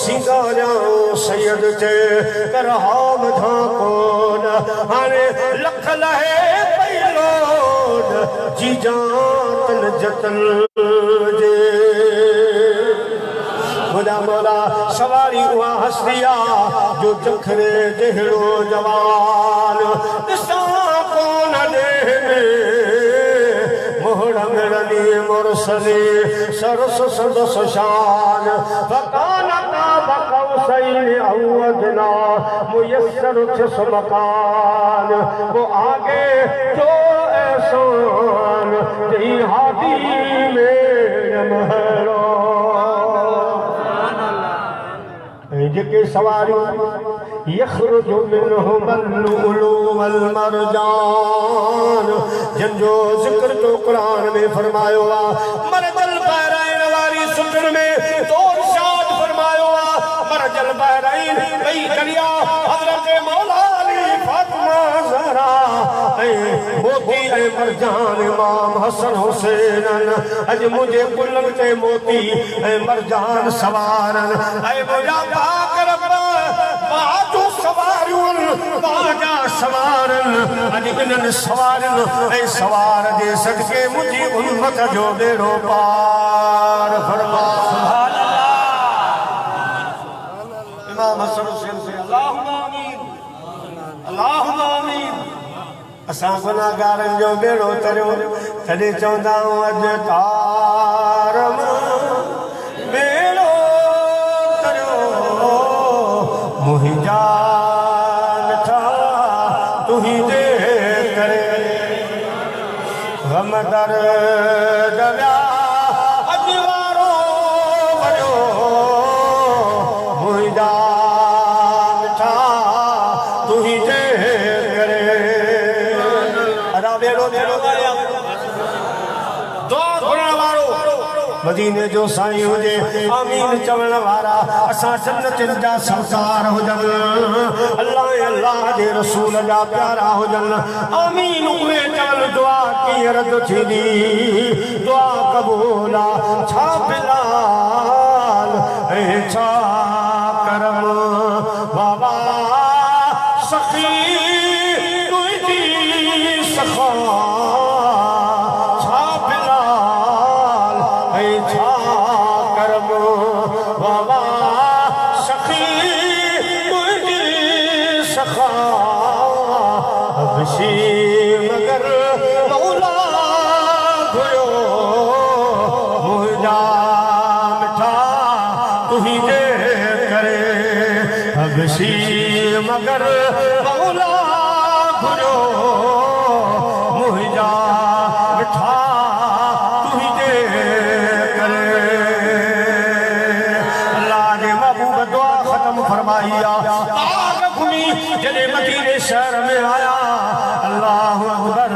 सिंगारिया सैयद जे करहाम झाकोन हाणे लख लहे पैलो जी जातन जतन जे खुदा मौला सवारी उहा हस्तिया जो जखरे जहिड़ो जवान ॾिसां कोन ॾे मोहड़ मिलनी मुरसली सरस सदस शान फकान का बकौसैन औ अदना मुयस्सर थिस मकान वो आगे जो एहसान जही हादी में महरो जेके सवारियूं यखरुजु मिनहुमल लुलु वल मरजान जंजो जिक्र तो कुरान में फरमायो आ मरजल बहराइन वाली सुखन में तो इरशाद फरमायो आ मरजल बहराइन कई दरिया हजरत मौला अली फातिमा ज़हरा ए मोती ए मरजान इमाम हसन हुसैन अज मुझे कुलन ते मोती ए मरजान सवारन ए मुझा पाक रब बाजू सवारियुन बाजा सवारन अज इनन सवारन ए सवार जे सदके मुझी उम्मत जो बेड़ो पार फरमा सुभान अल्लाह इमाम हसन हुसैन से अल्लाहुम्मा आमीन अल्लाहुम्मा आमीन असां गुनाहगारन जो बेड़ो तरियो तॾहिं चवंदा अज तारम बेड़ो मुहिंजा नथा तुहिंजे करे गम दर्द व्या अज वारो वॾो मुहिंजा नथा तुहिंजे करे अदा बेड़ो बेड़ो दुआ घुरण वारो मदीने जो साईं हुजे आमीन चवण वारा असां जन्नतिन जा सरदार हुजन अल्लाह अल्लाह जे रसूल जा प्यारा हुजन आमीन उहे चवण दुआ कीअं रद थींदी दुआ क़बूल छा बिलाल ऐं छा करम बाबा सखी तुंहिंजी सखा मगर मौला घुरियो मुंहिंजा मिठा तुहिंजे करे हबशी मगर मौला घुरियो मुंहिंजा मिठा तुहिंजे करे अल्लाह जे में आया अल्लाह अकबर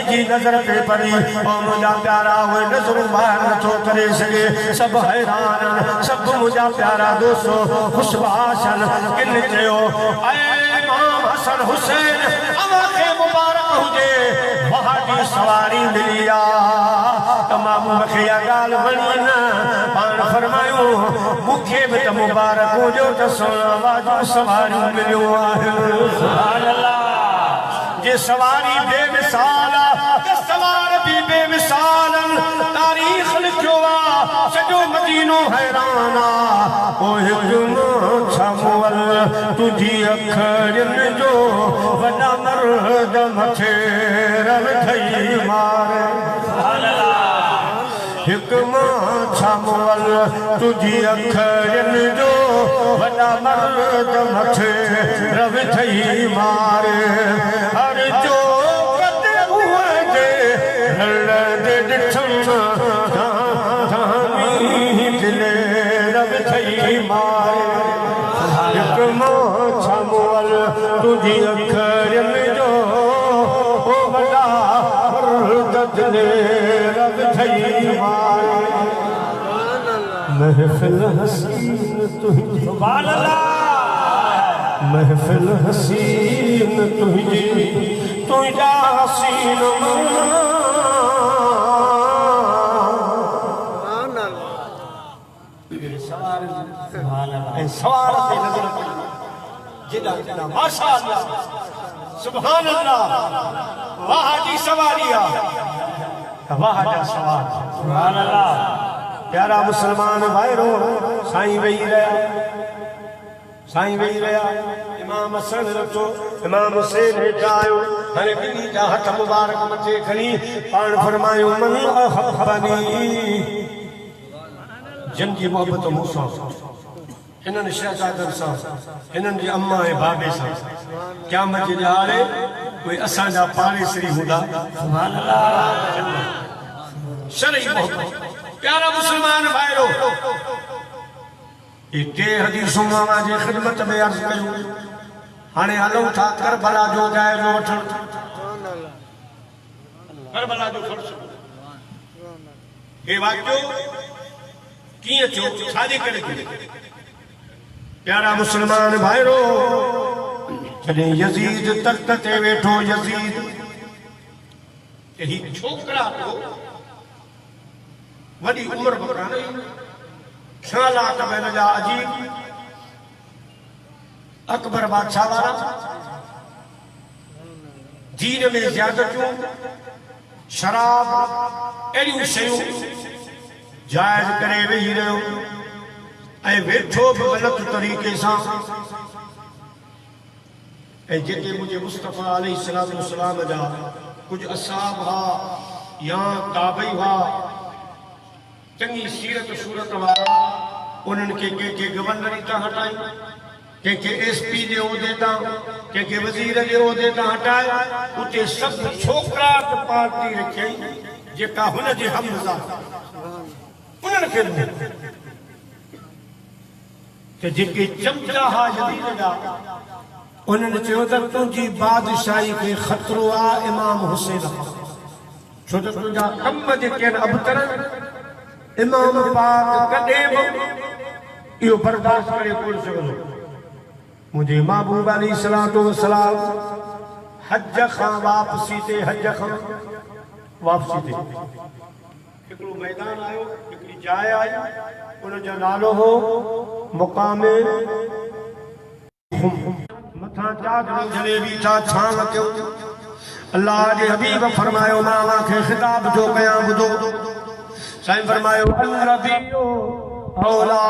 जी नजर पे पड़ी और मुझा प्यारा हुए नजर बाहर न तो करे सके सब हैरान सब मुझा प्यारा दोस्तों खुशबाशन किन चयो इमाम हसन हुसैन अवाखे मुबारक हुजे वहां सवारी मिली तमाम बखिया गाल बनी न पान फरमायो मुखे भी त मुबारक हुजो त सोना वाजो सवारी मिलियो आहे सुभान अल्लाह जे सवारी बेमिसाल त सवार भी बेमिसाल तारीख लिखियो सॼो मदीनो हैरान ओ हिकु छमवल तुझी अखरनि जो वॾा मर्द मथे रल ठही मारे हिकु छमवल तुझी अखरनि जो वॾा मर्द मथे रल ठही मारे हर जो कदे हुए दे हलंदे ॾिठमि तुझी अखरनि जो वॾा मर्द रब ठही मारे महफ़िल हसीन तुंहिंजी सुभान अल्लाह महफ़िल हसीन तुंहिंजी तुंहिंजा हसीन सवार ते नज़र जिदा माशा अल्लाह सुभान अल्लाह वाह जी सवारी वाह जा सवार सुभान अल्लाह प्यारा मुसलमान भाईरो साईं वेही रहा इमाम हसन रखो इमाम हुसैन हेठा आयो हने बिनी जा हथ मुबारक मथे खणी पाण फरमायो मन अहबनी जन जी मोहब्बत मूसा इन्हनि शहजादनि सां इन्हनि जी अम्मा ऐं बाबे सां क़यामत जे ॾियारे कोई असांजा पाड़ेसरी हूंदा सुभान अल्लाह शरई मोहब्बत प्यारा मुसलमान भाइरो ये टे हदीसूं मां जी ख़िदमत में अर्ज़ कयूं हाणे हलूं था करबला जो जाइज़ो वठण करबला जो फर्ज़ हे वाक़ियो कीअं थियो छाजे करे थियो प्यारा मुसलमान भाइरो जॾहिं यज़ीद तख्त ते वेठो यज़ीद ही छोकरा तो वॾी उम्र बकाने 6 लाख बैल जा अजीब अकबर बादशाह वारा दीन में ज़्यादतियूं शराब अहिड़ियूं शयूं जायज़ करे वेही रहियो ऐं वेठो बि ग़लत तरीक़े सां ऐं जेके मुंहिंजे मुस्तफ़ा अलैहिस्सलाम जा कुझु असहाब हुआ या ताबई हुआ चङी सीरत सूरत वारा उन्हनि खे कंहिंखे गवर्नरी तां हटाई कंहिंखे एसपी जे उहिदे तां कंहिंखे वज़ीर जे उहिदे तां हटाए उते सभु छोकिरा पार्टी रखियई जेका हुन जे हमज़ा उन्हनि खे त जेके चमचा हा यज़ीद जा उन्हनि चयो त तुंहिंजी बादशाही खे ख़तरो आहे इमाम हुसैन छो त तुंहिंजा कम जेके आहिनि अबतर इमाम पाक कॾहिं बि इहो बर्दाश्त करे कोन सघंदो मुंहिंजे महबूब अलैहिस्सलातु वस्सलाम हज खां वापसी ते हिकिड़ो मैदान आयो हिकिड़ी जाइ आई उन जो नालो हो मुकामे मथां चादर जलेबी था छांव कयो अल्लाह जे हबीब फरमायो मां खे खिताब जो कयां ॿुधो साईं फरमायो अन्नबियो औला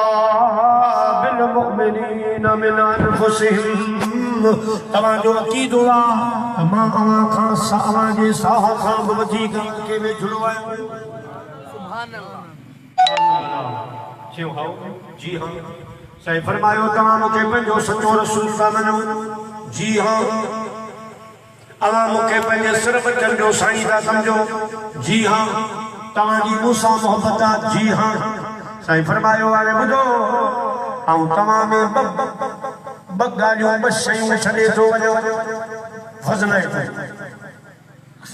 बिल मुमिनीन मिन अनफुसिहिम तव्हां जो अक़ीदो आहे मां अवां खां अवां जे साह खां बि वधीक के में जुड़ो आहियां सुभान अल्लाह क्यों हाउ जी हां साईं फरमायो तव्हां मूंखे पंहिंजो सचो रसूल था मञो जी हां अवां मूंखे पंहिंजे सिर बचन जो साईं था सम्झो जी हां तव्हांजी मूंसां मोहबत आहे जी हां साईं फरमायो हाणे ॿुधो ऐं तव्हां में ॿ ॻाल्हियूं ॿ शयूं छॾे थो वञो खज़ाने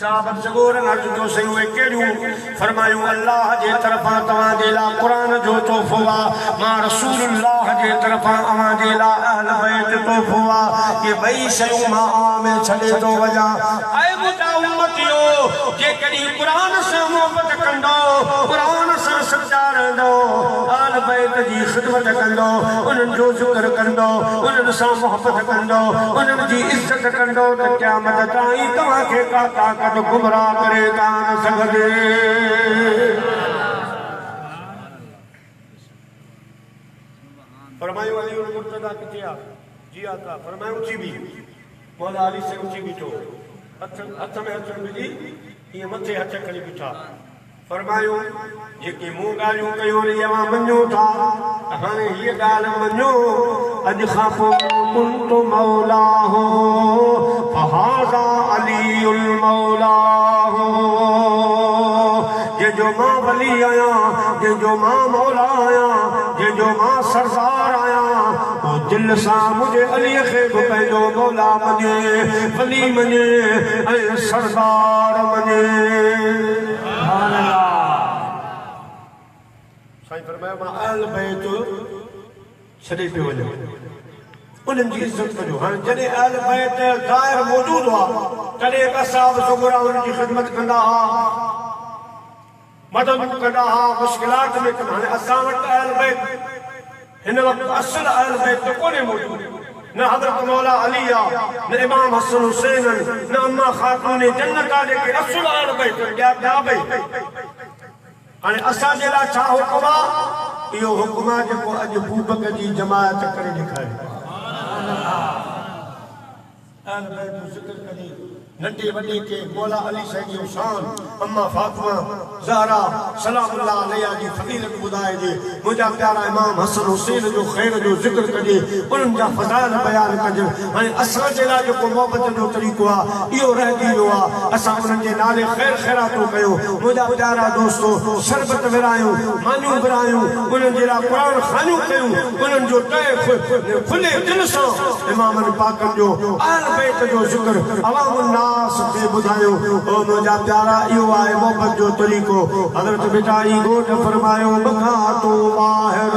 साहब जगोरन अर्ज जो सयूं केड़ियूं फरमायूं अल्लाह जे तरफां तवां जे ला कुरान जो तोहफो आ मां रसूलुल्लाह जे तरफां अवां जे ला अहल बैत तोहफो आ ये ॿई शयूं मां अवां में छॾे थो वञा ऐं मुंहिंजा उम्मतियो जेकॾहिं कुरान सां मोहबत कंदो कुरान सां सचा रहंदो अहल बैत जी ख़िदमत कंदो उन्हनि जो ज़िक्र कंदो उन्हनि सां मोहबत कंदो उन्हनि जी इज़त कंदो त क़यामत ताईं तव्हांखे का ताक़त गुमराह करे कान सघंदे फरमायो अली मुर्तज़ा किथे आ जी आका फरमायो ऊंची भी मौला अली से ऊंची बीठो हथ में हथ विझी ये मथे हथ खणी बीठा फरमायो जेके मूं ॻाल्हियूं कयूं अवां मञो था हाणे हीअ ॻाल्हि मञो अॼु खां पोइ कुंतु मौला हो फहाज़ा अलीउल मौला हो जे जो मां वली आहियां जे जो मां मौला आहियां जे जो मां सरदार आहियां वो दिल सां मुंहिंजे अलीअ खे बि पंहिंजो मौला मञे वली मञे ऐं सरदार मञे साईं फरमायो मां अहल बैत छॾे पियो वञा उन्हनि जी इज़त कजो हाणे जॾहिं अहल बैत ज़ाहिर मौजूद हुआ तॾहिं असाब ज़ुमरा उन्हनि जी ख़िदमत कंदा हुआ मदद कंदा हुआ मुश्किलात में कंदा हाणे असां वटि अहल बैत हिन वक़्तु असुल अहल बैत कोन्हे मौजूद न हज़रत मौला अली आहे न इमाम हसन हुसैन न अम्मा ख़ातून जन्नत आहे जेके असुल अहल बैत ॿिया ॿई हाणे असांजे लाइ छा हुकुम आहे इहो हुकुम आहे जेको अॼु बूबक जी जमायत करे ॾेखारे अहल बैत जो ज़िक्र करे नंढे वॾे के मौला अली साईं जो शान अम्मा फातिमा ज़हरा सलामुल्लाह अलैहा जी फज़ीलत ॿुधाए जे मुंहिंजा प्यारा इमाम हसन हुसैन जो ख़ैर जो ज़िक्र कजे उन्हनि जा फ़ज़ाइल बयान कजे हाणे असांजे लाइ जेको मोहबत जो तरीक़ो आहे इहो रहिजी वियो आहे असां उन्हनि जे नाले ख़ैर ख़ैरातूं कयूं मुंहिंजा प्यारा दोस्तो शरबत विरायूं मानियूं विरायूं उन्हनि जे लाइ क़ुरान खानियूं कयूं उन्हनि जो तय खुले दिलि सां इमामनि पाकनि जो अहल बैत जो ज़िक्र अवाम खे ॿुधायो ओ मुंहिंजा प्यारा इहो आहे मोहबत जो तरीक़ो हज़रत मिठाई घोट फरमायो बखा तूं ॿाहिर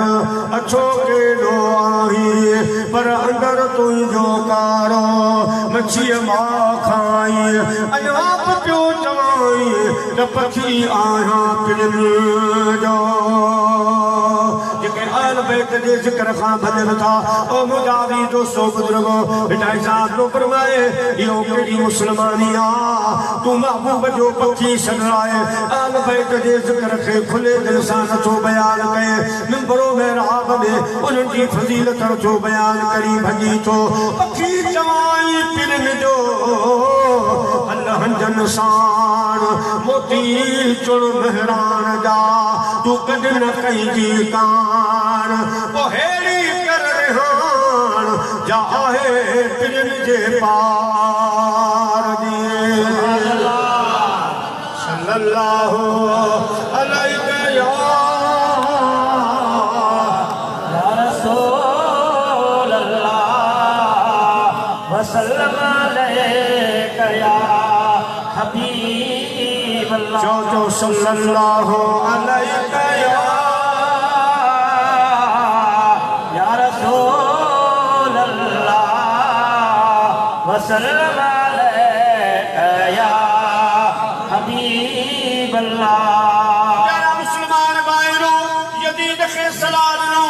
अछो केॾो आहीं पर अंदरि तुंहिंजो कारो मच्छीअ मां खाई अञा बि पियो चवाई त पखी आहियां पिणनि जो जेके अहल बैत जे ज़िक्र खां भॼनि था ओ मुंहिंजा बि दोस्तो बुज़ुर्गो मिठाई साहब जो फरमाए इहो कहिड़ी मुस्लमानी आहे तूं महबूब जो पखी छॾाए अहल बैत जे ज़िक्र खे खुले दिलि सां नथो बयान कये मिंबरो महराब में उन्हनि जी फज़ीलत नथो बयान करी भॼी थो पखी चवाई पिणनि जो हल हंजन साण मोती चुण मेहरान जा तूं कॾहिं न कंहिंजी कान पोहेड़ी कर रिहान जा आहे पिणनि जे पार जी सल्लल्लाहु अलैहि या रसूल अल्लाह वसल्लम अलैका या हबीब अल्लाह जो सल्लल्लाहु अलैहि या रसूल अल्लाह वसल्लम अलैका या हबीब अल्लाह प्यारा मुसलमान भाइयों यजीद खे सलाह ॾिनो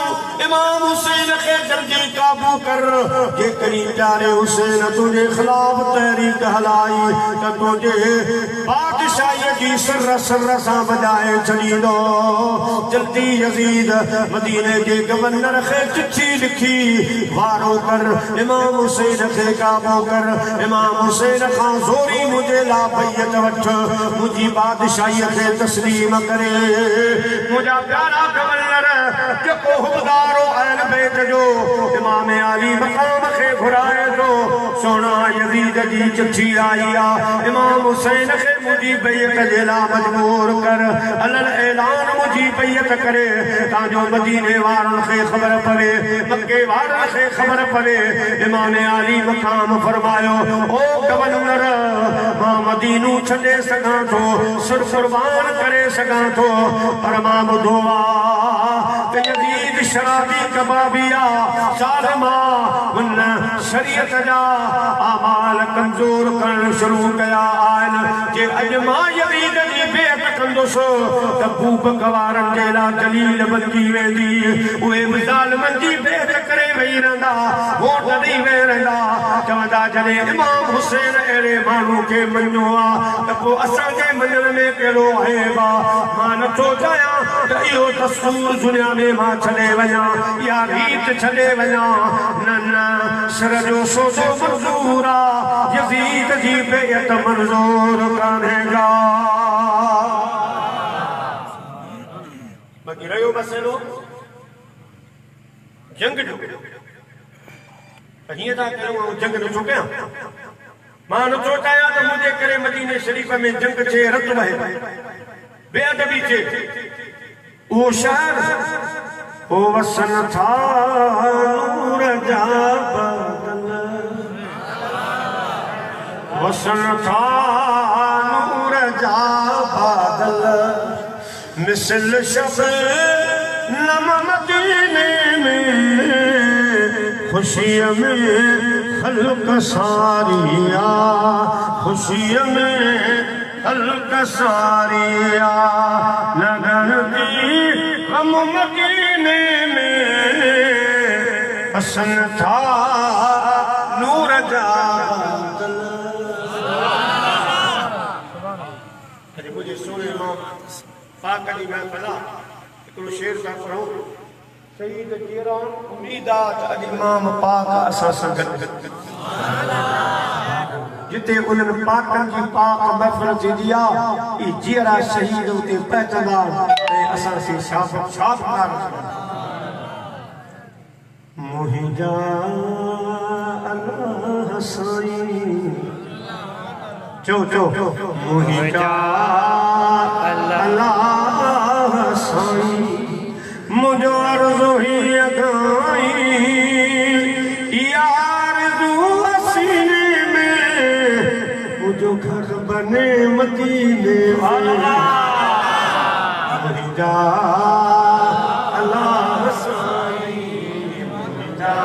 इमाम हुसैन खे जल्दी काबू कर जेकॾहिं प्यारे हुसैन तुंहिंजे ख़िलाफ़ तहरीक हलाई त तुंहिंजे बादशाहीअ जी सर सर सां वॼाए छॾींदो जल्दी यजीद मदीने जे गवर्नर खे चिठी लिखी वारो कर इमाम हुसैन खे काबू कर इमाम हुसैन खां ज़ोरी मुंहिंजे लाइ बैयत वठ मुंहिंजी बादशाहीअ खे तस्लीम करे मुंहिंजा प्यारा गवर्नर जेको हुबदार अहल बैत जो इमाम अली मक़ाम खे घुराए थो सोना यजीद जी चिठी आई आहे इमाम हुसैन खे मुंहिंजी बैयत जे लाइ मजबूर कर अलल ऐलान मुंहिंजी बैयत करे ताजो मदीने वारनि खे ख़बर पवे मक्के वारनि खे ख़बर पवे इमाम अली मक़ाम फरमायो ओ गवर्नर दीनू छॾे सघां थो सिर कुर्बान करे सघां थो पर मां ॿुधो आहे त यज़ीद शराबी कबाबी आहे ज़ालिमा हुन शरीयत जा आमाल कमज़ोर करणु शुरू कया आहिनि जे अॼु मां यज़ीद जी बेअत कंदुसि त बूबक वारनि जे लाइ दलील बणिजी वेंदी उहे बि ज़ालिमनि जी बेअत करे वेही रहंदा वोट ॾेई वेही रहंदा चवंदा जॾहिं इमाम हुसैन अहिड़े माण्हू खे मञियो आहे त पोइ असांजे मञण में कहिड़ो ऐब आहे मां नथो चाहियां त इहो दस्तूर दुनिया में मां छॾे वञा इहा रीत छॾे वञा न न सिर जो सोचो मंज़ूर आहे यज़ीद जी बेअत मंज़ूर कान्हेगा बाक़ी रहियो मसइलो जंग जो हीअं था कयूं जंग नथो कयां मां नथो चाहियां त मुंहिंजे करे मदीने शरीफ़ में जंग थिए रत वहे बेअदबी थिए उहो शहर ओ वसन था नूर जा बादल वसन था नूर जा बादल मिसल शब नम मदीने में खुशी में खल्क सारिया खुशी में खल्क सारिया लगन की गम मदीने में हसन था नूर जा मुझे सोने इमाम पाक जी महफ़िल हिकिड़ो शेर था पढ़ूं सईद जीरान उम्मीद आहे त अॼु इमाम पाक असां सां गॾु जिते उन्हनि पाकनि जी पाक महफ़िल थींदी आहे ई जीरा शहीद उते पहुचंदा ऐं असां से शाबकार मुंहिंजा अल्लाह साईं चो मुंहिंजा अल्लाह साईं मुझो अर्ज़ु ही अगाई यार सीने में मुझो घर बने मदीने वाला मुझा अल्लाह साईं मुझा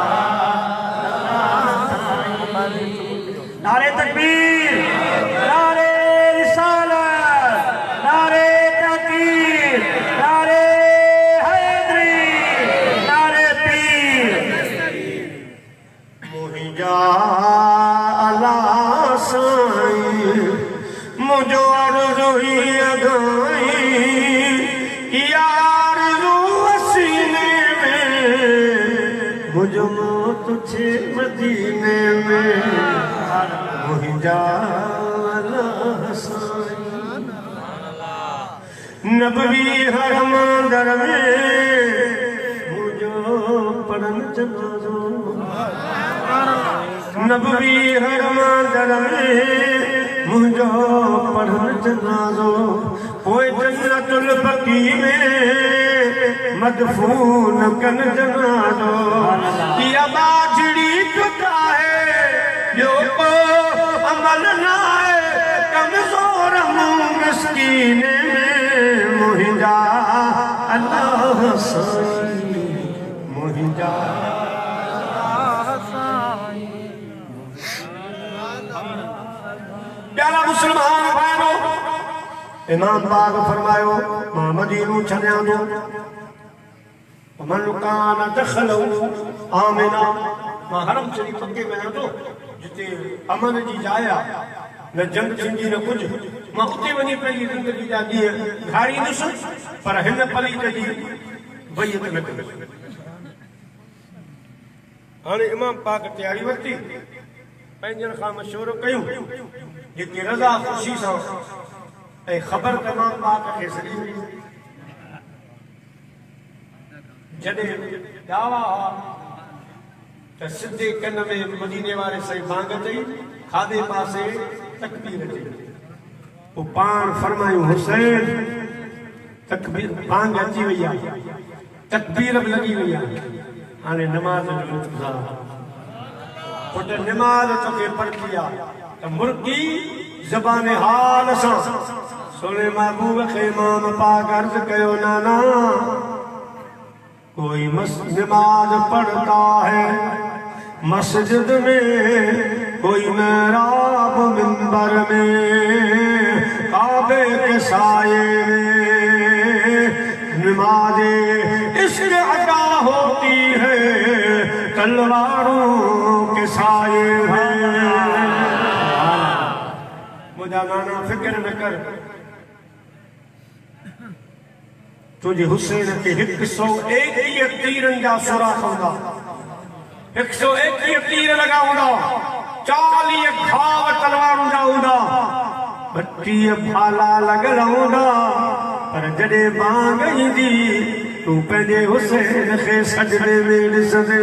नारे तकबीर नारे रिसालत नारे तकबीर नारे अल्लाह साईं मुझो अर्ज़ु ही अगाई यार सीने में मुझो मौत छे मदीने में मुझा अल्लाह साईं नबवी हरम दर में मुझो पढ़न जनाज़ो नबवी हरम दर में मुझो पढ़न जनाज़ो पोइ जन्नतुल बकी में मदफून कन जनाज़ो इहा बाजड़ी चुका है ॿियो को अमल न आहे कमज़ोर मिस्कीन में मुंहिंजा अल्लाह साईं मुंहिंजा प्यारा मुसलमान भाइरो इमाम पाक फरमायो मां मदीनो छॾियां थो मन कान दखलहु आमिना मां हरम शरीफ़ के वञां थो जिते अमन जी जाइ आहे न जंग थींदी न कुझु मां उते वञी पंहिंजी ज़िंदगी जा ॾींहं घारींदुसि पर हिन पलीत जी वैयत न कंदुसि हाणे इमाम पाक तयारी वरिती पंहिंजनि खां मशवरो कयूं जेके रज़ा ख़ुशी सां ऐं ख़बर इमाम पाक खे सॼी जॾहिं दावा हुआ त सिधे कन में मदीने वारे साईं बांग चई खाधे पासे तकबीर चई पोइ पाण फरमायूं हुसैन तकबीर बांग अची वई आहे तकबीर बि लॻी वई आहे हाणे नमाज़ जो इंतज़ारु पुट नमाज़ तोखे पढ़ी आहे त मुर्गी ज़बान हाल सां सोने महबूब खे इमाम पाक अर्ज़ कयो नाना कोई नमाज पढ़ता है मस्जिद में कोई मेहराब मिंबर में काबे के साये में नमाज इश्क अदा होती है तलवारों के साये में। मुझा नाना फिक्र न कर तुझे हुसैन के 101 तीरन जा सुराख हूंदा 101 तीर लगा हूंदा 40 घाव तलवारूं जा हूंदा 32 भाला लगल हूंदा पर जॾहिं बांग ईंदी तूं पंहिंजे हुसैन खे सजदे में ॾिसंदे।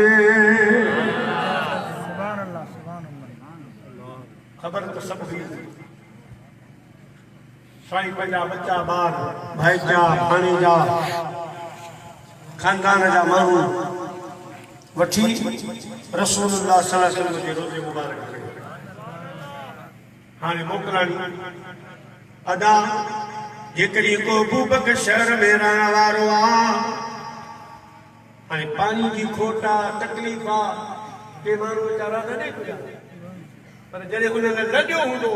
ख़बर त सभु हुई साईं पंहिंजा बच्चा ॿार भाईचा भाणीजा खानदान जा माण्हू वठी रसूलुल्लाह सल्लल्लाहु अलैहि वसल्लम जे रोज़े मुबारक कयो। हाणे मोकिलाणी अदा जेकॾहिं को बूबक शहर में रहण वारो आहे हाणे पाणी जी खोट आहे तकलीफ़ आहे के माण्हू वीचारा न ॾे पिया पर जॾहिं उन्हनि लॾियो हूंदो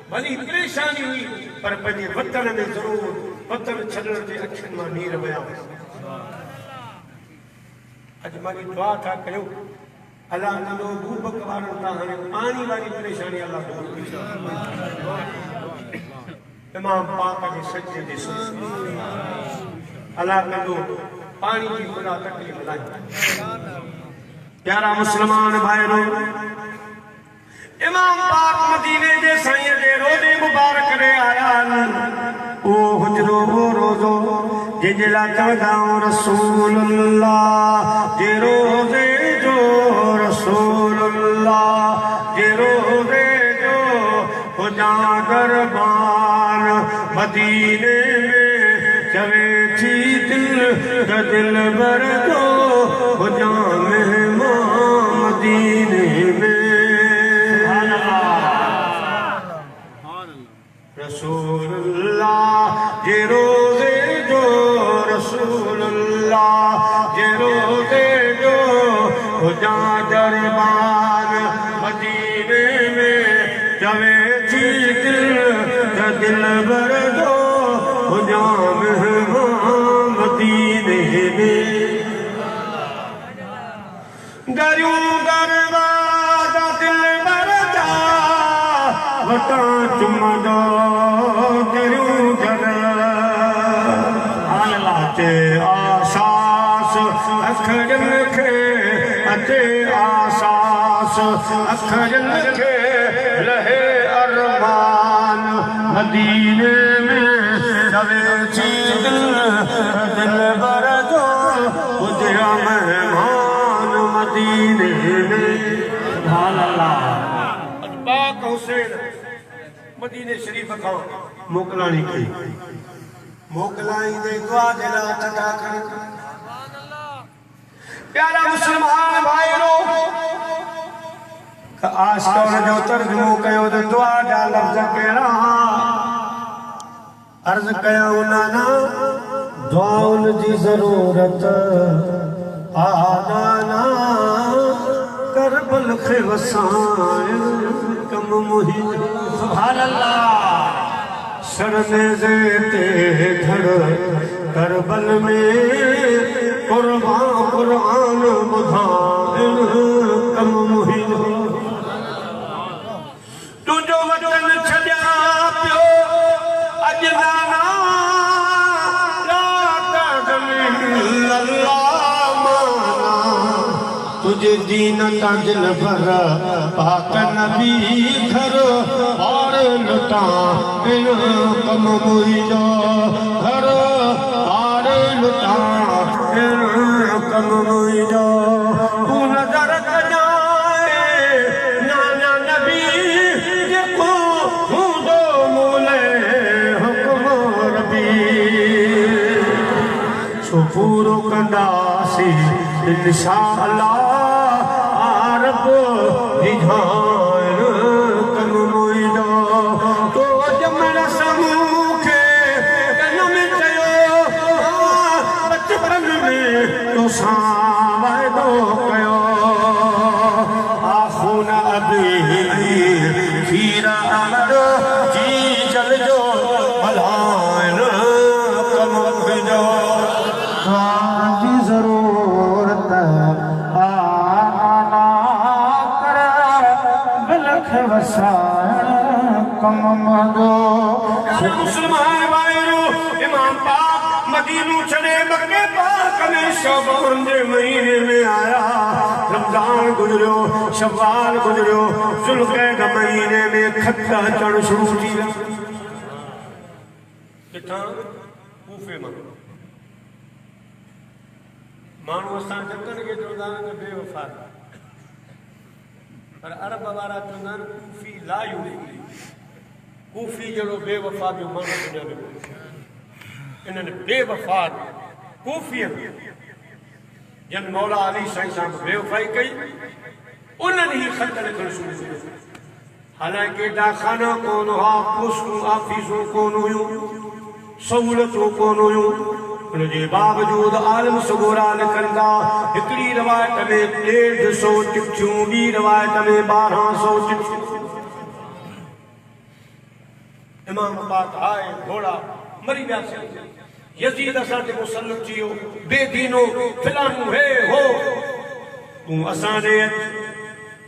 भली परेशानी हुई पर पंहिंजे वतन में ज़रूरु वतन छॾण ते अखियुनि मां नीर विया। अॼु मां दुआ था कयो अलाह कंदो बूबक वारनि तां हाणे पाणी वारी परेशानी अलाह दूर कंदो। इमाम पाक जे सचे ॾिसो अलाह कंदो पाणी जी खुदा तकलीफ़ लाइ। प्यारा मुस्लमान भाइरो इमाम पाक मदीने जे साईं जे रोज़े मुबारक ॾे आया ओ हुजरो वो रोज़ो जंहिंजे लाइ चवंदा रसूलुल्लाह जे रोज़े जो रसूलुल्लाह जे रोज़े जो उजागर मदीने में चवे थी दिल भर जो हुजा मेहमान मदीने में रसूलुल्लाह जे रोज़े जो रसूलुल्लाह जे रोज़े जो हुजा दरबार मदीने में चवे थी दिल भर जो हुजा मेहमान मदीने में। दरियूं दरवाजा दिल भर जा वटा चुमंदो दरियूं दर अचे आसास अखरनि खे अचे आसास अखरनि खे लहे अरमान मदीने में चवे थी दिल भर जो हुजरा मेहमान मदीने में। सुभान अल्लाह पाक हुसैन मदीने शरीफ खां मोकिलाणी कई मोकिलाणी दे दुआ दे लाइ तदा कर। प्यारा मुस्लमान भाइरो आशिक़ जो तर्जुमो कयो त दुआ जा लफ़्ज़ कहिड़ा अर्ज़ कयो नाना दुआउनि जी ज़रूरत आ नाना करबल खे वसाए कम मुही। सुभान अल्लाह शर्मेज़े ते घर करबल में कुरान ॿुधाए कम मुही। तुंहिंजो वचन छॾिया पियो अॼु नाना तुझे दीन का दिल भर पाक नबी घर और लुटा कम मुझो घर और लुटा कम मुझो तू नजर कजाए नाना नबी जेको हूंदो मूले हुक्म रबी सो पूरो कंदासी इंशाअल्लाह आरब निधान कम मुइदो तो मोहम्मदो मुसलमान भाइयों इमाम पाक मदीनू छड़े मक्के पाक में शबान के महीने में आया रमजान गुजरियो शव्वाल गुजरियो जुल्क़ैद महीने में खत्ता चढ़ शुरू थी किथा कूफे में माण्हू असां जतन खे चवंदा आहिनि त बेवफ़ा पर अरब वारा चवंदा आहिनि कूफी ला युफ़ी कूफी जहिड़ो बेवफ़ा जो माण्हू दुनिया में इन्हनि बेवफ़ा कूफीअ जन मौला अली साईं साहब बेवफ़ाई कई उन्हनि ई ख़त लिखणु शुरू कयो हालांकि डाखाना कोन हुआ पोस्टूं ऑफिसूं कोन हुयूं सहूलतूं कोन हुयूं उनके बावजूद आलम सगोरा लिखंदा हिकड़ी रवायत में 150 चिट्ठियूं ॿी रवायत में 1200 चिट्ठियूं इमाम पाक आए घोड़ा मरी वियासीं यजीद असां ते मुसल्लत थी वियो बेदीनो फिलानू हे हो तूं असां ॾे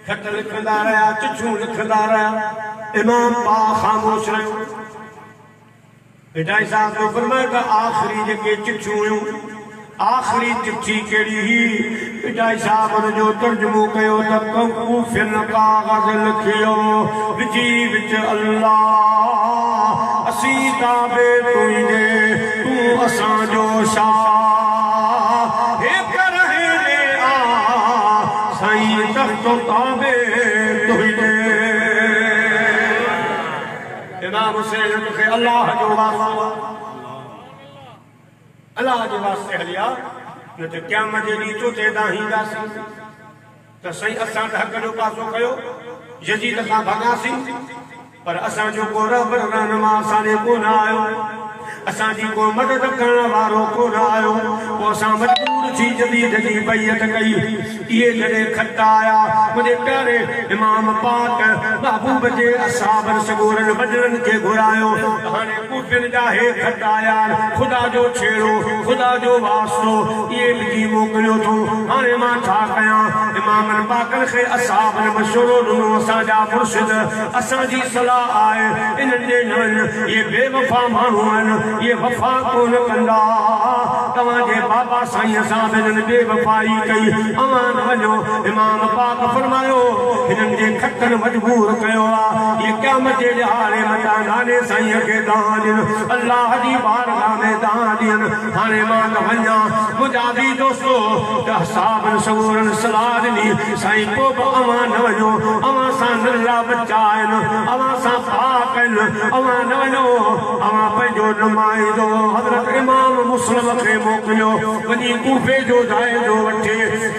खत लिखंदा रहिया चिट्ठियूं लिखंदा रहिया इमाम पाक ख़ामोश रहियो पिटाई साहब तो फरमाया कि आखिरी जेके चिट्ठियूं हुयूं आखिरी चिट्ठी कहिड़ी ही पिटाई साहब जो तर्जुमो कयो त कूफिन कागज़ लिखियो विची विच अल्लाह असी ताबे तुंहिंजे तूं असांजो शाह हिक रहे आ साईं तख्त ताबे तुंहिंजे इमाम हुसैन तोखे अल्लाह जो वास्तो अल्लाह जे वास्ते हलिया न त क़यामत जे ॾींहुं चोथे ॾांहींदासीं त साईं असां त हक़ जो पासो कयो यजीद खां भॻासीं पर असांजो को रहबर रहनुमा असांजे कोन आयो असांजी को मदद करण वारो कोन आयो पोइ असां मजबूर थी जदीद जी बैयत कई इहे जॾहिं खत आया मुंहिंजे प्यारे इमाम पाक महबूब जे असहाबनि सगोरनि बजरनि खे घुरायो हाणे कूफिन जा हे खत आया ख़ुदा जो छेड़ो ख़ुदा जो वास्तो इहे लिखी मोकिलियो थो हाणे मां छा कयां इमामनि पाकनि खे असहाबनि मशवरो ॾिनो असांजा मुर्शिद असांजी सलाह आहे इन्हनि जे न इहे बेवफ़ा माण्हू आहिनि ये वफा कोन कंदा तव्हांजे बाबा साईं साहब हिननि बेवफ़ाई कई अवां न वञो इमाम पाक फरमायो हिननि जे खतनि मजबूर कयो आहे ये क़यामत जे ॾिहाड़े मथां नाले साईं खे दान ॾियनि अल्लाह जी बारगाह में दान ॾियनि हाणे मां न वञा मुंहिंजा बि दोस्तो त साहबनि सगोरनि सलाह ॾिनी साईं पोइ बि अवां न वञो अवां सां नंढड़ा बच्चा आहिनि अवां सां पाक आहिनि अवां न वञो अवां पंहिंजो नुमाइंदो हज़रत इमाम मुस्लिम खे मोकिलियो वञी कूफे जो जाइज़ो वठे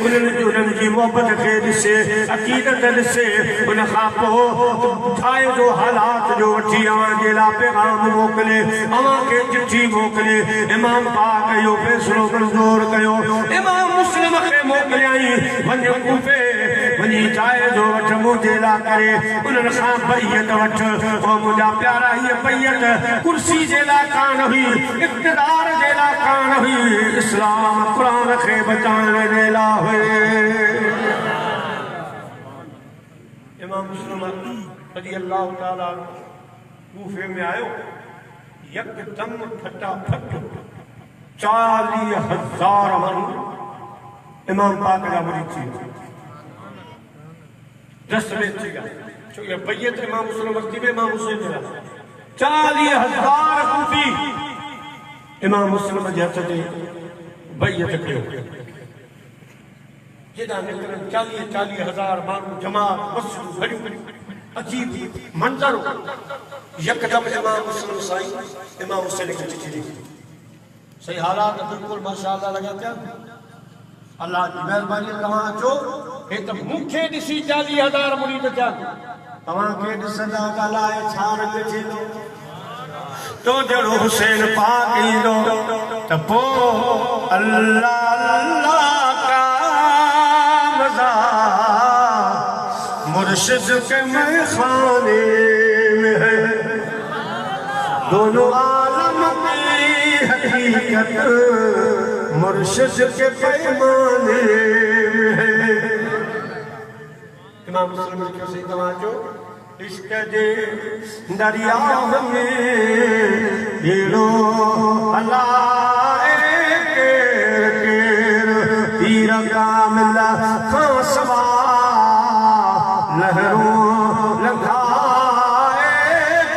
उन्हनि जी मोहबत खे ॾिसे अक़ीदत ॾिसे उन खां पोइ ठाहे जो हालात जो वठी अवां जे लाइ पैगाम मोकिले अवां खे चिठी मोकिले इमाम पाक इहो फ़ैसिलो मंज़ूर कयो इमाम मुस्लिम खे मोकिलियई वञ कूफे वञी जाइज़ो वठ मुंहिंजे लाइ करे उन्हनि खां बैयत वठ ओ मुंहिंजा प्यारा हीअ बैयत कुर्सी जे लाइ कान हुई इक़्तिदार जे लाइ कान हुई इस्लाम क़ुरान खे बचाइण जे लाइ हुई इमाम मुस्लिम रज़ी अल्लाह ताला कूफे में आयो यकदम फटाफट 40,000 माण्हू इमाम पाक जा मुरीद थी विया दस्त में थी विया छो ये बैयत इमाम मुस्लिम वक़्ति में इमाम हुसैन जा 40,000 कूफी इमाम मुस्लिम जे हथ ते बैयत कयो जेॾा निकिरनि 40,000 माण्हू जमात मस्जिदूं भरियूं अजीब मंज़र यकदम इमाम मुस्लिम साईं इमाम हुसैन खे चिठी लिखी सही हालात बिल्कुलु माशाअल्लाह लॻा पिया अल्लाह जी महिरबानी तव्हां अचो हे त मूंखे ॾिसी 40,000 मुरीद थिया तव्हांखे ॾिसंदा ॻाल्हाए छा रंग थींदो तो जड़ो हुसैन पाक ईंदो त पोइ अल्लाह अल्लाह का मज़ा मुर्शिद के मैखाने में है दोनों आलम की हकीकत मुर्शिद के पैमाने में है इमाम मुस्लिम लिखियो सही तव्हां जो इश्क जे दरिया में हेड़ो हलाए केर केर पीर कामिल खां सवा लहरूं लंघाए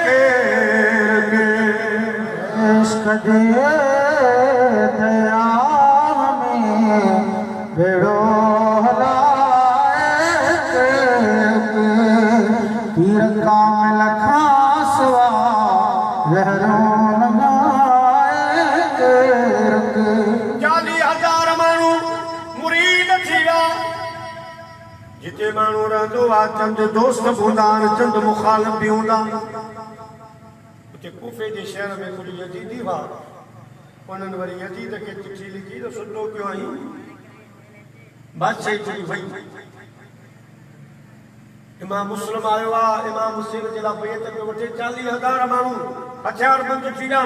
केर केर इश्क जे दरिया में हेड़ो पीर कामिल खां सवा लहरूं लंघाए केर केर 40,000 माण्हू मुरीद थी विया जिते माण्हू रहंदो आहे चंद दोस्त बि हूंदा आहिनि चंद मुखालिफ़ बि हूंदा उते कूफे जे शहर में कुझु यजीदी हुआ उन्हनि वरी यजीद खे चिठी लिखी त सुठो कयो आई बादशाही थी वई इमाम मुस्लिम आयो आहे इमाम मुस्लिम जे लाइ बैत में वठे 40,000 माण्हू हथियार बंदि थी विया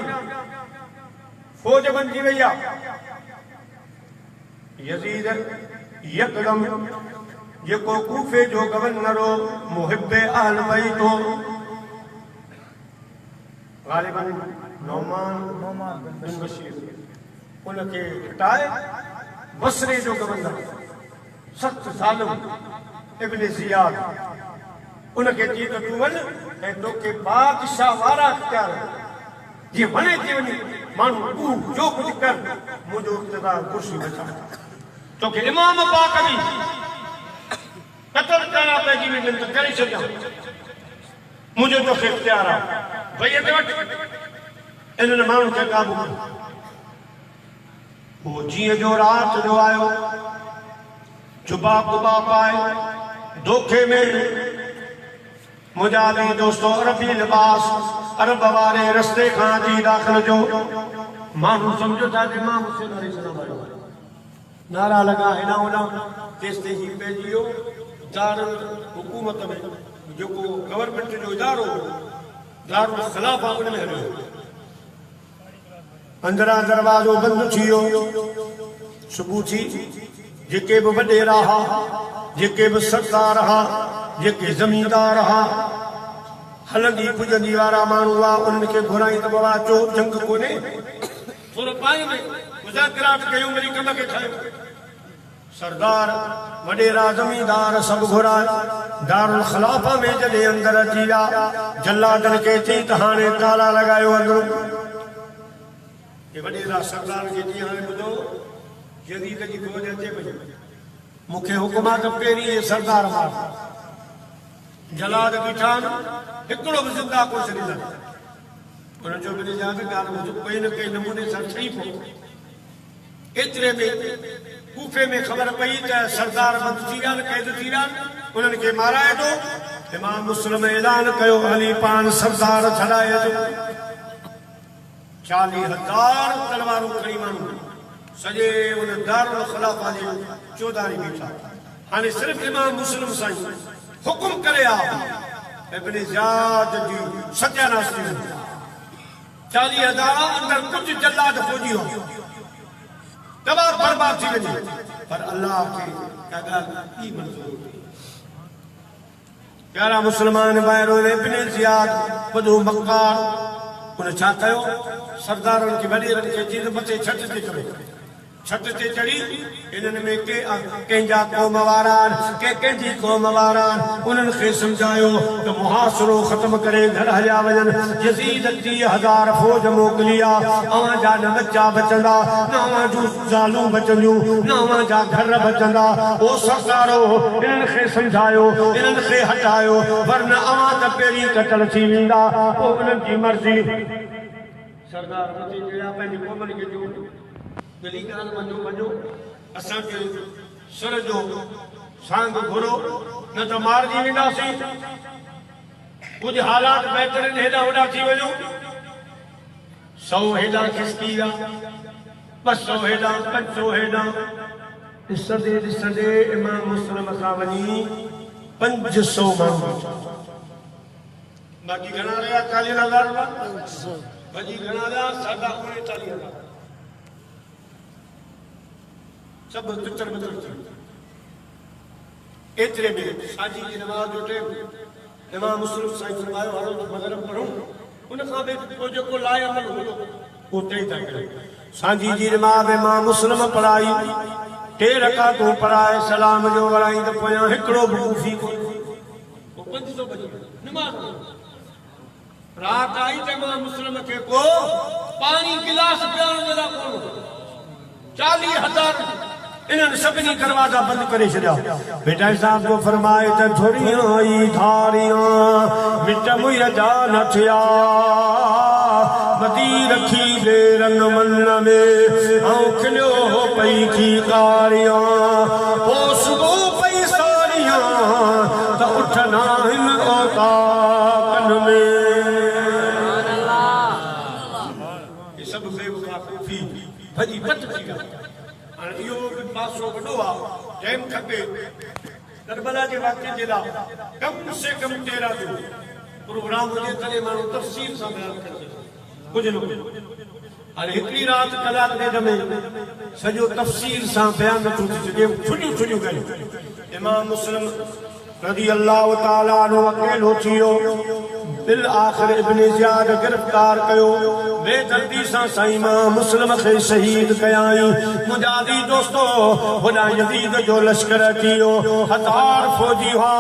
फौज बंदि थी वई आहे यजीद यकदम जेको कूफे जो गवर्नर हो मुहिब अहल बैत हो ग़ालिबन नौमान बिन बशीर उनखे हटाए बसरे जो गवर्नर सख्त ज़ालिम इब्न ज़ियाद उनखे चई त तूं वञ ऐं तोखे बादशाह वारा इख्तियार जीअं वणे थी वञे माण्हू तूं जो कुझु कर मुंहिंजो इक़्तिदार कुर्सी बचा तोखे इमाम पाक बि क़त्ल करणा पइजी वञनि त करे छॾियां मुंहिंजो तोखे इख्तियार आहे भई ते वटि इन्हनि माण्हुनि खे क़ाबू उहो जीअं जो राति जो आयो जुबा कुबा पाए धोखे में मुंहिंजा दोस्तों अरबी लिबास अरब वारे रस्ते खां अची दाख़िल जो माण्हू सम्झो था त इमाम हुसैन अलैहिस्सलाम आयो नारा लॻा हेॾां होॾां तेसिताईं ही पइजी वियो दारुल हुकूमत में जेको गवर्नमेंट जो इदारो दारुल ख़िलाफ़ा उन में हलियो अंदरां दरवाज़ो बंदि थी वियो सुबुह थी जेके बि वॾेरा हा जेके बि सरदार हा जेके ज़मींदार हा हलंदी पुॼंदी वारा माण्हू हुआ उन्हनि खे घुराई त बाबा अचो जंग कोन्हे थोरो पाणी में मुज़ाकिरात कयूं वरी कम खे ठाहियूं सरदार वॾेरा ज़मींदार सभु घुराए दारुल ख़िलाफ़ा में जॾहिं अंदरि अची विया जल्लादनि खे चई त हाणे ताला लॻायो अंदरि वॾेरा सरदार खे चई हाणे ॿुधो यज़ीद जी फ़ौज अचे पई मूंखे हुकुम आहे त पहिरीं सरदार मार जलाद बीठा हिकिड़ो बि ज़िंदा कोन छॾींदा उन्हनि जो बि ॻाल्हि कोई न कोई नमूने सां ठही पियो एतिरे में कूफे में ख़बर पई त सरदार बंदि थी विया क़ैद थी विया उन्हनि खे माराए थो इमाम मुस्लिम ऐलान कयो हली पाण सरदार छॾाए अचो 40,000 तलवारूं खणी माण्हू सॼे उन दारुल ख़िलाफ़ा जी चौधारी बीठा हाणे सिर्फ़ इमाम मुस्लिम साईं हुकुम करे आ इब्न ज़ियाद जी सत्यानाश थी 40,000 अंदर कुछ जल्लाद फौजी हो तबाह बर्बाद थी वञे पर अल्लाह खे का ॻाल्हि ई मंज़ूर प्यारा मुस्लमान भाइरो इब्न ज़ियाद वॾो मक्कार उन छा कयो सरदारनि खे वॾेरनि खे चई त मथे छत ते चढ़ो छत ते चढ़ी इन्हनि में के कंहिंजा क़ौम वारा के कंहिंजी क़ौम वारा उन्हनि खे सम्झायो त मुहासिरो ख़त्म करे घर हलिया वञनि यज़ीद 30,000 फ़ौज मोकिली आहे अवां जा न बच्चा बचंदा न अवां जूं ज़ालूं बचंदियूं न अवां जा घर बचंदा ओ सरदारो इन्हनि खे सम्झायो इन्हनि खे हटायो वरना अवां त पहिरीं कतल थी वेंदा पोइ उन्हनि जी मर्ज़ी सरदार मथे चढ़िया पंहिंजी क़ौमनि खे जो दिली ॻाल्हि मञो मञो असांखे सुर जो सांग घुरो न त मारिजी वेंदासीं कुझु हालात बहितरीन हेॾा होॾा थी वञो 100 हेॾा खिसकी विया 200 हेॾा 500 हेॾा ॾिसंदे इमाम मुस्लिम सां वञी 500 माण्हू बाक़ी घणा रहिया 40,000 वञी घणा रहिया 39,000 सब तितर बितर थी एतिरे में साजी जी नमाज़ जो टाइम इमाम मुस्लिम साईं फरमायो हलो तो मगरिब पढ़ूं उन खां बि को जेको लाइ अमल हुयो उते ई था कयूं सांझी जी नमाज़ इमाम मुस्लिम पढ़ाई 3 रकातूं पढ़ाए सलाम जो वराई त पोयां हिकिड़ो बि कूफी कोन 500 बजे नमाज़ रात आई त इमाम मुस्लिम खे को पानी गिलास पियारण जे लाइ कोन 40,000 इन्हनि सभिनी दरवाजा बंद करे छॾिया बेटा साहब जो फरमाए त थोरियूं ई धारियां मिट मुई जा न थिया मदी रखी दे रंग मन में ऐं खिलियो पई थी कारियां पोइ सुबुह पई सारियां त उठना हिन औताकन में ये सब बेवकूफ़ कूफी भजी पट थी विया इहो बि पासो वॾो आहे टाइम खपे करबला जे वाक़े जे लाइ कम से कम 13 जो प्रोग्राम हुजे तॾहिं माण्हू तफ़सील सां बयानु करे कुझु न कुझु हाणे हिकिड़ी राति कलाक ॾेढ में सॼो तफ़सील सां बयानु नथो थी सघे छुॾियूं ॻाल्हियूं इमाम मुस्लिम रज़ी अल्लाह ताला अन्हु अकेलो थी वियो दिल आख़िर इब्न ज़ियाद गिरफ़्तार कयो बेदर्दी सां साईं इमाम मुस्लिम खे शहीद कयाई मुजादी दोस्तो होॾां यज़ीद जो लश्कर अची वियो हज़ार फ़ौजी हुआ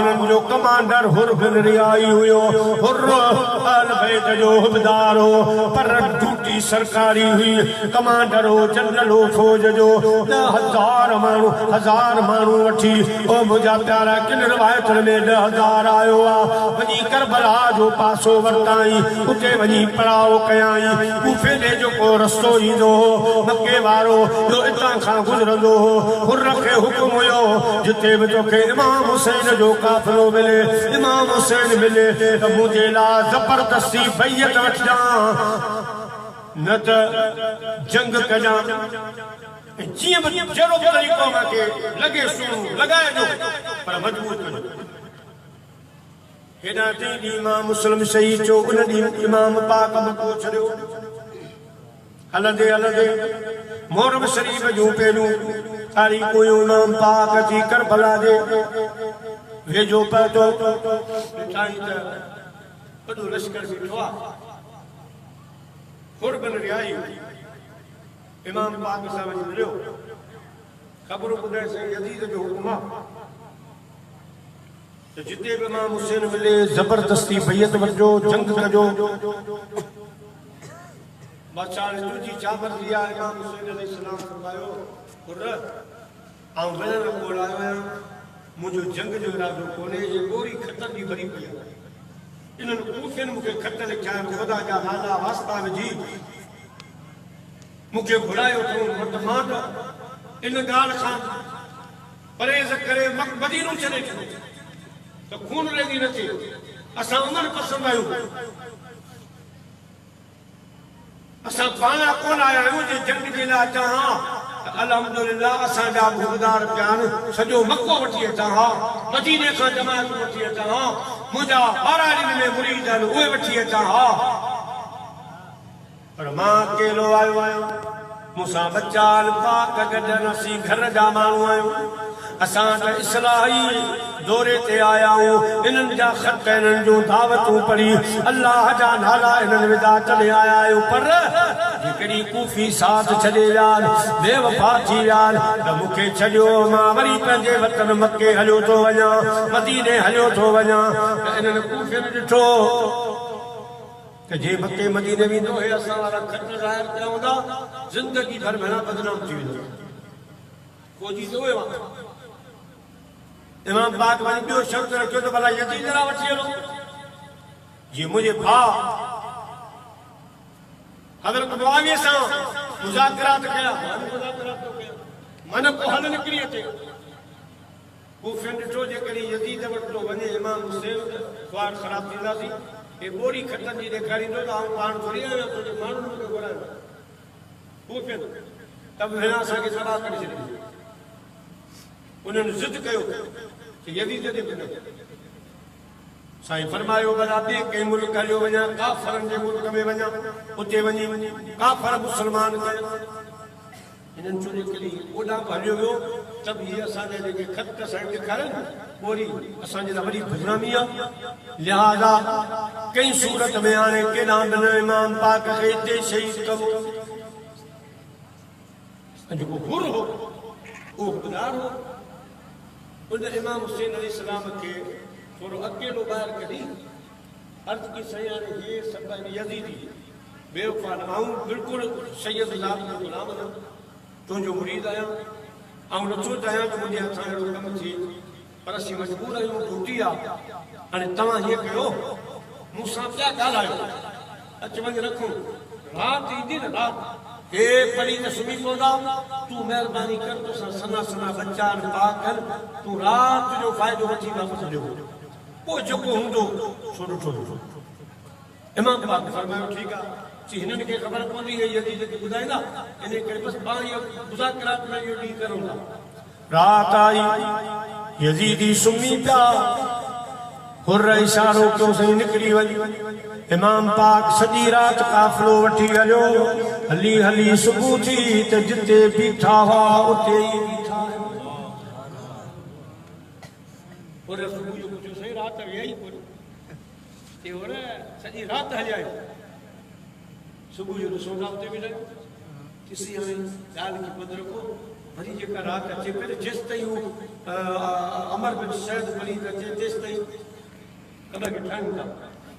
उन्हनि जो कमांडर हुर बिन रियाई हुयो हुर अहल बैत जो हुबदार हो पर ड्यूटी सरकारी हुई कमांडर हो जनरल हो फ़ौज जो 10,000 माण्हू वठी ओ मुंहिंजा प्यारा किन रिवायतुनि में 10,000 आयो आहे वञी करबला जो पासो वरताई उते वञी पड़ाव कयाई कूफे ॾे जेको रस्तो ईंदो हो मके वारो जो इतां खां गुज़रंदो हो हुर खे हुकुम हुयो जिते बि तोखे इमाम हुसैन जो काफ़िलो मिले इमाम हुसैन मिले त मुंहिंजे लाइ ज़बरदस्ती बैयत वठजां न त जंग कजां जीअं बि जहिड़ो बि तरीक़ो मूंखे लॻे सुणो लॻाए ॾियो पर मजबूर कजो हेॾा टे ॾींहं इमाम मुस्लिम शहीद जो उन ॾींहुं इमाम पाक मको छॾियो हलंदे हलंदे मुहर्रम शरीफ़ जूं पहिरियों तारीख़ूं इमाम पाक जी करबला जे वेझो पहुतो ॾिठाई त वॾो लश्कर बीठो आहे क़ुर्बन रिहाई इमाम पाक सां वञी मिलियो ख़बरूं ॿुधाए साईं यज़ीद जो हुकुम आहे जिते भी इमाम हुसैन मिले जबरदस्ती बैयत वठो जंग कजो बादशाह ने तुझी चाबर दिया इमाम हुसैन अलैहिस्सलाम फरमायो हुर आऊं वञण कोल आयो आहियां मुंहिंजो जंग जो इरादो कोन्हे ये गोरी खतन जी भरी पई आहे इन्हनि कूफियुनि मूंखे खत लिखिया ख़ुदा जा नाला वास्ता विझी मूंखे घुरायो अथऊं मर्दमाद इन ॻाल्हि खां परहेज़ करे मदीनो छॾे छॾियो तो खून रेगी न थी असां उन्हनि पसंदि आहियूं असां पाणा कोन आया आहियूं जे जंग जे लाइ अचां हा अल्हम्दुलिल्लाह असांजा भुगदार पिया आहिनि सॼो मको वठी अचां हा मदीने खां जमायत वठी अचां हा मुंहिंजा ॿारहं में मुरीद आहिनि उहे वठी अचां हा पर मां अकेलो आयो आहियां मूंसां बच्चा पाक गॾनि असीं घर जा माण्हू आहियूं असां त इस्लाही दौरे ते आया आहियूं इन्हनि जा ख़त इन्हनि जूं दावतूं पढ़ी अल्लाह जा नाला इन्हनि विधा चढ़े आया आहियूं पर हिकिड़ी कूफी साथ छॾे विया बेवफा थी विया त मूंखे छॾियो मां वरी पंहिंजे वतन मके हलियो थो वञा मदीने हलियो थो वञा त इन्हनि कूफियुनि ॾिठो त जे मके मदीने वेंदो हे असां वारा ख़त ज़ाहिर कया हूंदा ज़िंदगी भर में बदनाम थी वेंदो फौजी जो इमाम पाक वञी ॿियो शर्त रखियो त भला यज़ीद ॾांहुं वठी हलो जीअं मुंहिंजे भाउ हज़रत मुआविया सां मुज़ाकरात कया मन को हल निकिरी अचे कूफियुनि ॾिठो जेकॾहिं यज़ीद वटि थो वञे इमाम हुसैन ख्वार ख़राब थींदासीं हे ॿोड़ी खतनि जी ॾेखारींदो त आउं पाण थोरी आहियां तुंहिंजे माण्हुनि मूंखे घुरायो कूफियुनि त बि हिन असांखे सलाह करे छॾी उन्हनि ज़िद कयो यज़ीद जे बिना साईं फरमायो भला ॿिए कंहिं मुल्क हलियो वञा काफ़रनि जे मुल्क में वञा उते वञी काफ़र मुस्लमान कया हिननि चयो जेकॾहिं ओॾां हलियो वियो तब ये असांजे जेके ख़त कसाइण ॾेखारनि पोरी असांजे लाइ वॾी बदनामी आहे। लिहाज़ा कई सूरत में हाणे केॾा ॾिन इमाम पाक खे हिते शहीद कबो। जेको हुर हो उहो खुदार हो। उन इमाम हुसैन अलैहिस्सलाम खे थोरो अकेलो ॿाहिरि कढी अर्ज़ की साईं हाणे हे सभु यज़ीदी बेवफ़ा न आऊं बिल्कुलु सैयद ज़ात जो ग़ुलाम न तुंहिंजो मुरीद आहियां ऐं नथो चाहियां त मुंहिंजे हथां अहिड़ो कमु थिए पर असीं मजबूर आहियूं ड्यूटी आहे। हाणे तव्हां हीअं कयो मूंसां पिया ॻाल्हायो अच वञ रखूं राति ईंदी न राति हे परी त सुम्ही पवंदा तूं महिरबानी कर तोसां सना सना बच्चा पाकनि तूं राति जो फ़ाइदो वठी वापसि ॾियो पोइ जेको हूंदो सो ॾिठो ॾिठो। इमाम पाक फरमायो ठीकु आहे चई हिननि खे ख़बर पवंदी है यदि जेके ॿुधाईंदा इन करे बसि पाण इहो मुज़ाकरात में इहो ॾींहुं करूं था। राति आई यज़ीदी सुम्ही पिया हुर इशारो कयो साईं निकिरी वञ। इमाम पाक सॼी राति काफ़िलो वठी हलियो हली हली सुबुह थी त जिते बीठा हुआ उते ई बीठा हुर सुबुह जो पुछियो साईं राति विया ई कोन ते हुर सॼी राति हलिया आहियो सुबुह जो ॾिसो था उते बि न ॾिसी हाणे ॻाल्हि खे पधर को वरी जेका राति अचे पई जेसि ताईं हू अमर बिन सैद वरी अचे तेसि ताईं कॾहिं खे ठाहियूं था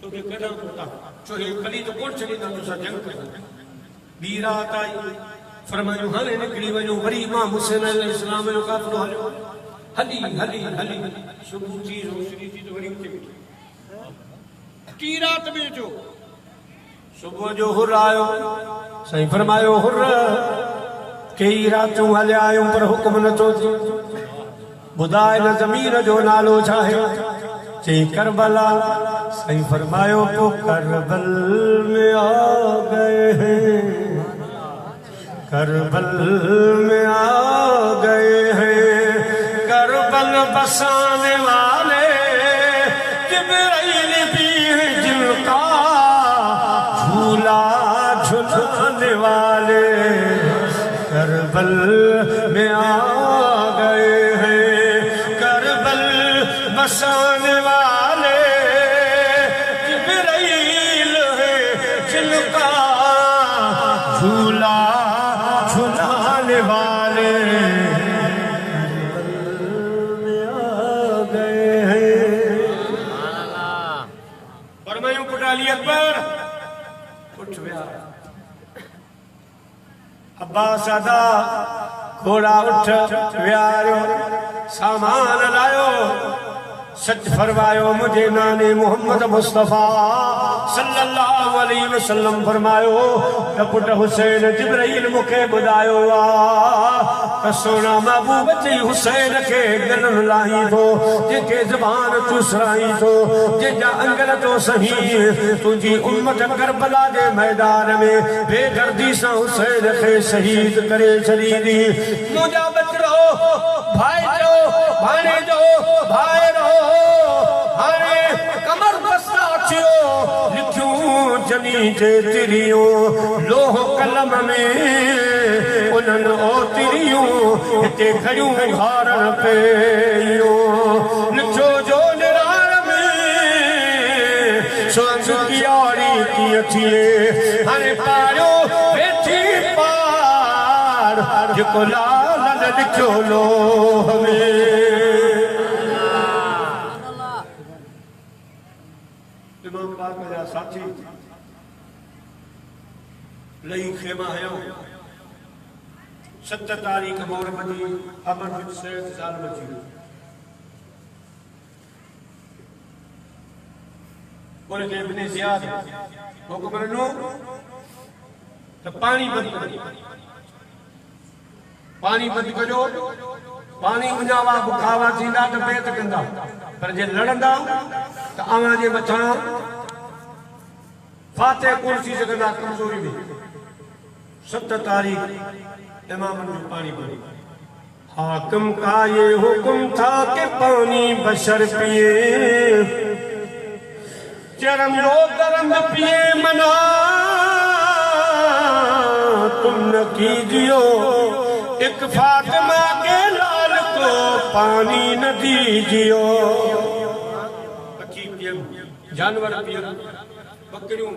तोखे कढां थो था छो हे कली त कोन छॾींदा तोसां जंग कयूं। ॿी राति आई फरमायूं हाणे निकिरी वञो वरी इमाम हुसैन अलैहिस्सलाम जो काफ़िलो हलियो हली हली हली सुबुह थी रोशनी थी त वरी उते बीठी टी राति में अचो। सुबुह जो हुर आयो साईं फरमायो हुर कई रातूं हलिया आहियूं पर हुकुम नथो थिए ॿुधाए न ज़मीन जो नालो छा आहे चई करबला। साईं फरमायो तो करबल में आ गए हैं करबल में आ गए हैं करबल बसाने वाले जिब्राइल भी हैं जिनका झूला झुलाने वाले करबल में आ गए हैं करबल बसाने वाले जिब्राइल है जिनका झूला झुलाने वाले करबल में आ गए हैं। फरमायूं पुटाली अकबर उठ विया अब्बास आदा घोड़ा उठ वियारो सामान लायो सच फरमायो मुझे नाने मोहम्मद मुस्तफा सल्लल्लाहु अलैहि वसल्लम फरमायो त पुट हुसैन जिब्राइल मूंखे ॿुधायो त सोना महबूब चई हुसैन खे गलनि लाही थो जेके ज़बान चुसराई थो जंहिंजा अंगल तो सही तुंहिंजी उम्मत करबला जे मैदान में बेदर्दी सां हुसैन खे शहीद करे छॾींदी। मुंहिंजा बचड़ो भाइजो भाणेजो भाइरो हाणे कमर बस्ता थियो लिखियूं जनी जे तिरियूं लोह कलम में उन्हनि ओ तिरियूं हिते खड़ियूं घारण पियूं लिखियो जो निरार में सुअंग कियारी कीअं थिए हाणे पारियो वेठी पार जेको लाल लिखियो लोह में। इमाम पाक जा साथी लई खेमा हयो 7 तारीख़ मोर बनी अमर बिन सैद साल बची उनके इब्न ज़ियाद हुकुम ॾिनो त पानी बंदि कयो पानी बंदि कजो पानी उञावा बुखावा थींदा त पेट कंदा पर जे लड़ंदा त अवां जे मथां फाते कोन थी सघंदा कमज़ोरी में 7 तारीख़ इमामनि जो पानी बंदि हाकिम का ये हुक्म था कि पानी बशर पिए चरम लो गरम पिए मना तुम न कीजियो एक फातिमा के लाल पानी नदी जियो पखी पियन जानवर पियन बकरियों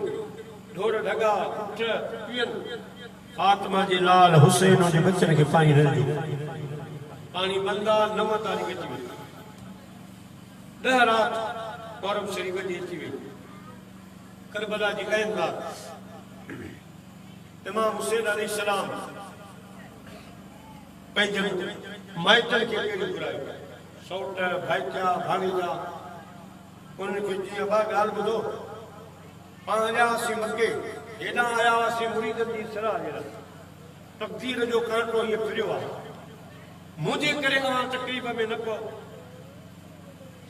ढोर ढगा उठ पियन फातिमा जी लाल हुसैन जे बच्चन के पानी न ॾियो पानी बंदा 9 तारीख़ अची वई 10 रात गौरव शरीफ जी अची वई करबला जी ऐन रात इमाम हुसैन अलैहिस्सलाम पंहिंजे माइटनि खे केॾो घुरायो सौट भाइचा भाणेजा उन्हनि खे जीअं बा ॻाल्हि ॿुधो पाण आयासीं मके हेॾां आया हुआसीं मुरीदनि जी सलाह ॾियण तक़दीर जो कांटो हीअं फिरियो आहे मुंहिंजे करे तव्हां तकलीफ़ में न पओ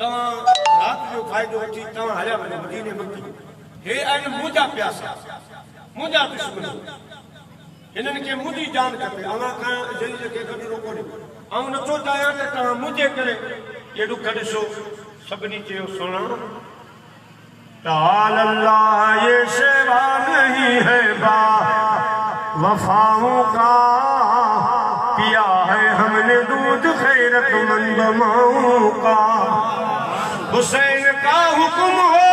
तव्हां राति जो फ़ाइदो वठी तव्हां हलिया वञो मदीने मकी हे आहिनि मुंहिंजा प्यासा मुंहिंजा दुश्मन हिननि खे मुंहिंजी जान खपे अव्हां खां ज़लील खे कढणो कोन्हे ऐं नथो चाहियां त तव्हां मुंहिंजे करे इहे ॾुख ॾिसो सभिनी चयो सुणा ताल अल्लाह ये शेवा नहीं है बा वफाओं का पिया है हमने दूध खैरतमंद माओं का हुसैन का हुक्म हो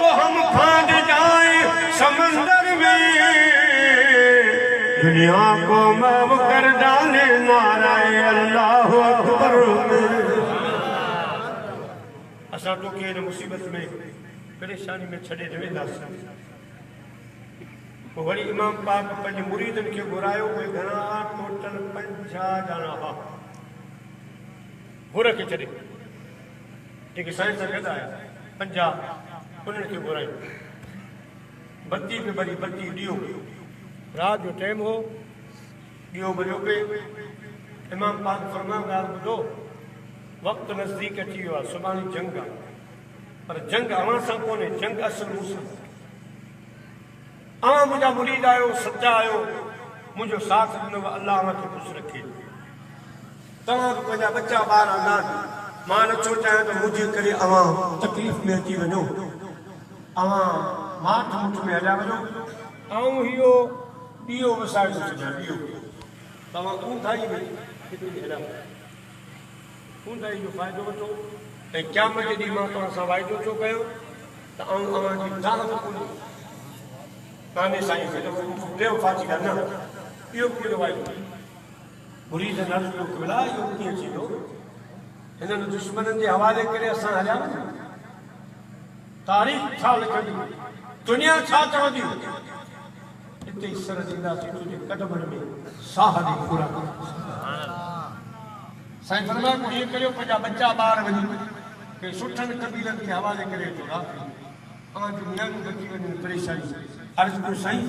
तो हम फांद जाए समंदर में दुनिया को माफ कर डाले नाराए अल्लाह अकबर में असां तोखे हिन मुसीबत में परेशानी में छॾे न वेंदासीं पोइ वरी इमाम पाक पंहिंजे मुरीदनि खे घुरायो उहे घणा टोटल 50 ॼणा हुआ हुर खे छॾे जेके साईं सां गॾु आया 50 उन्हनि खे घुरायो बत्ती पे भरी बत्ती ॾियो रात जो टाइम हो ॾियो भरियो पे इमाम पाक फरमायो ॻाल्हि ॿुधो वक़्तु नज़दीक अची वियो आहे सुभाणे जंग आहे पर जंग अवां सां कोन्हे जंग असल मूंसां अवां मुंहिंजा मुरीद आहियो सच्चा आहियो मुंहिंजो साथ ॾिनो अलाह अवां खे ख़ुशि रखे तव्हां बि पंहिंजा बच्चा ॿार अनाथ मां नथो चाहियां त मुंहिंजे करे अवां तकलीफ़ में अची वञो अवां माठ मुठ में हलिया वञो ऐं इहो ॾीओ वसाए थो छॾियां ॾीओ तव्हां ऊंधाई में किथे हलिया ऊंधाई जो फ़ाइदो वठो ऐं क़यामत जे ॾींहुं मां तव्हां सां वाइदो थो कयो त आउं अव्हांजी दावत कोन्हे कान्हे साईं खे बेवफ़ा थी कर न इहो कहिड़ो वाइदो मुरीद नर्स जो क़िबला इहो कीअं थींदो हिननि दुश्मननि जे हवाले करे असां हलिया वञूं तारीख़ छा लिखंदी दुनिया छा चवंदी हिते ई सर ॾींदासीं तुंहिंजे कदमनि में साह ॾेई पूरा साईं फरमायो पोइ ईअं करियो पंहिंजा बच्चा ॿार वञी के सुठनि कबीलनि खे हवाले करे थो राखी तव्हांजो नियाणियूं बची वञनि परेशानी अर्ज़ु कयो साईं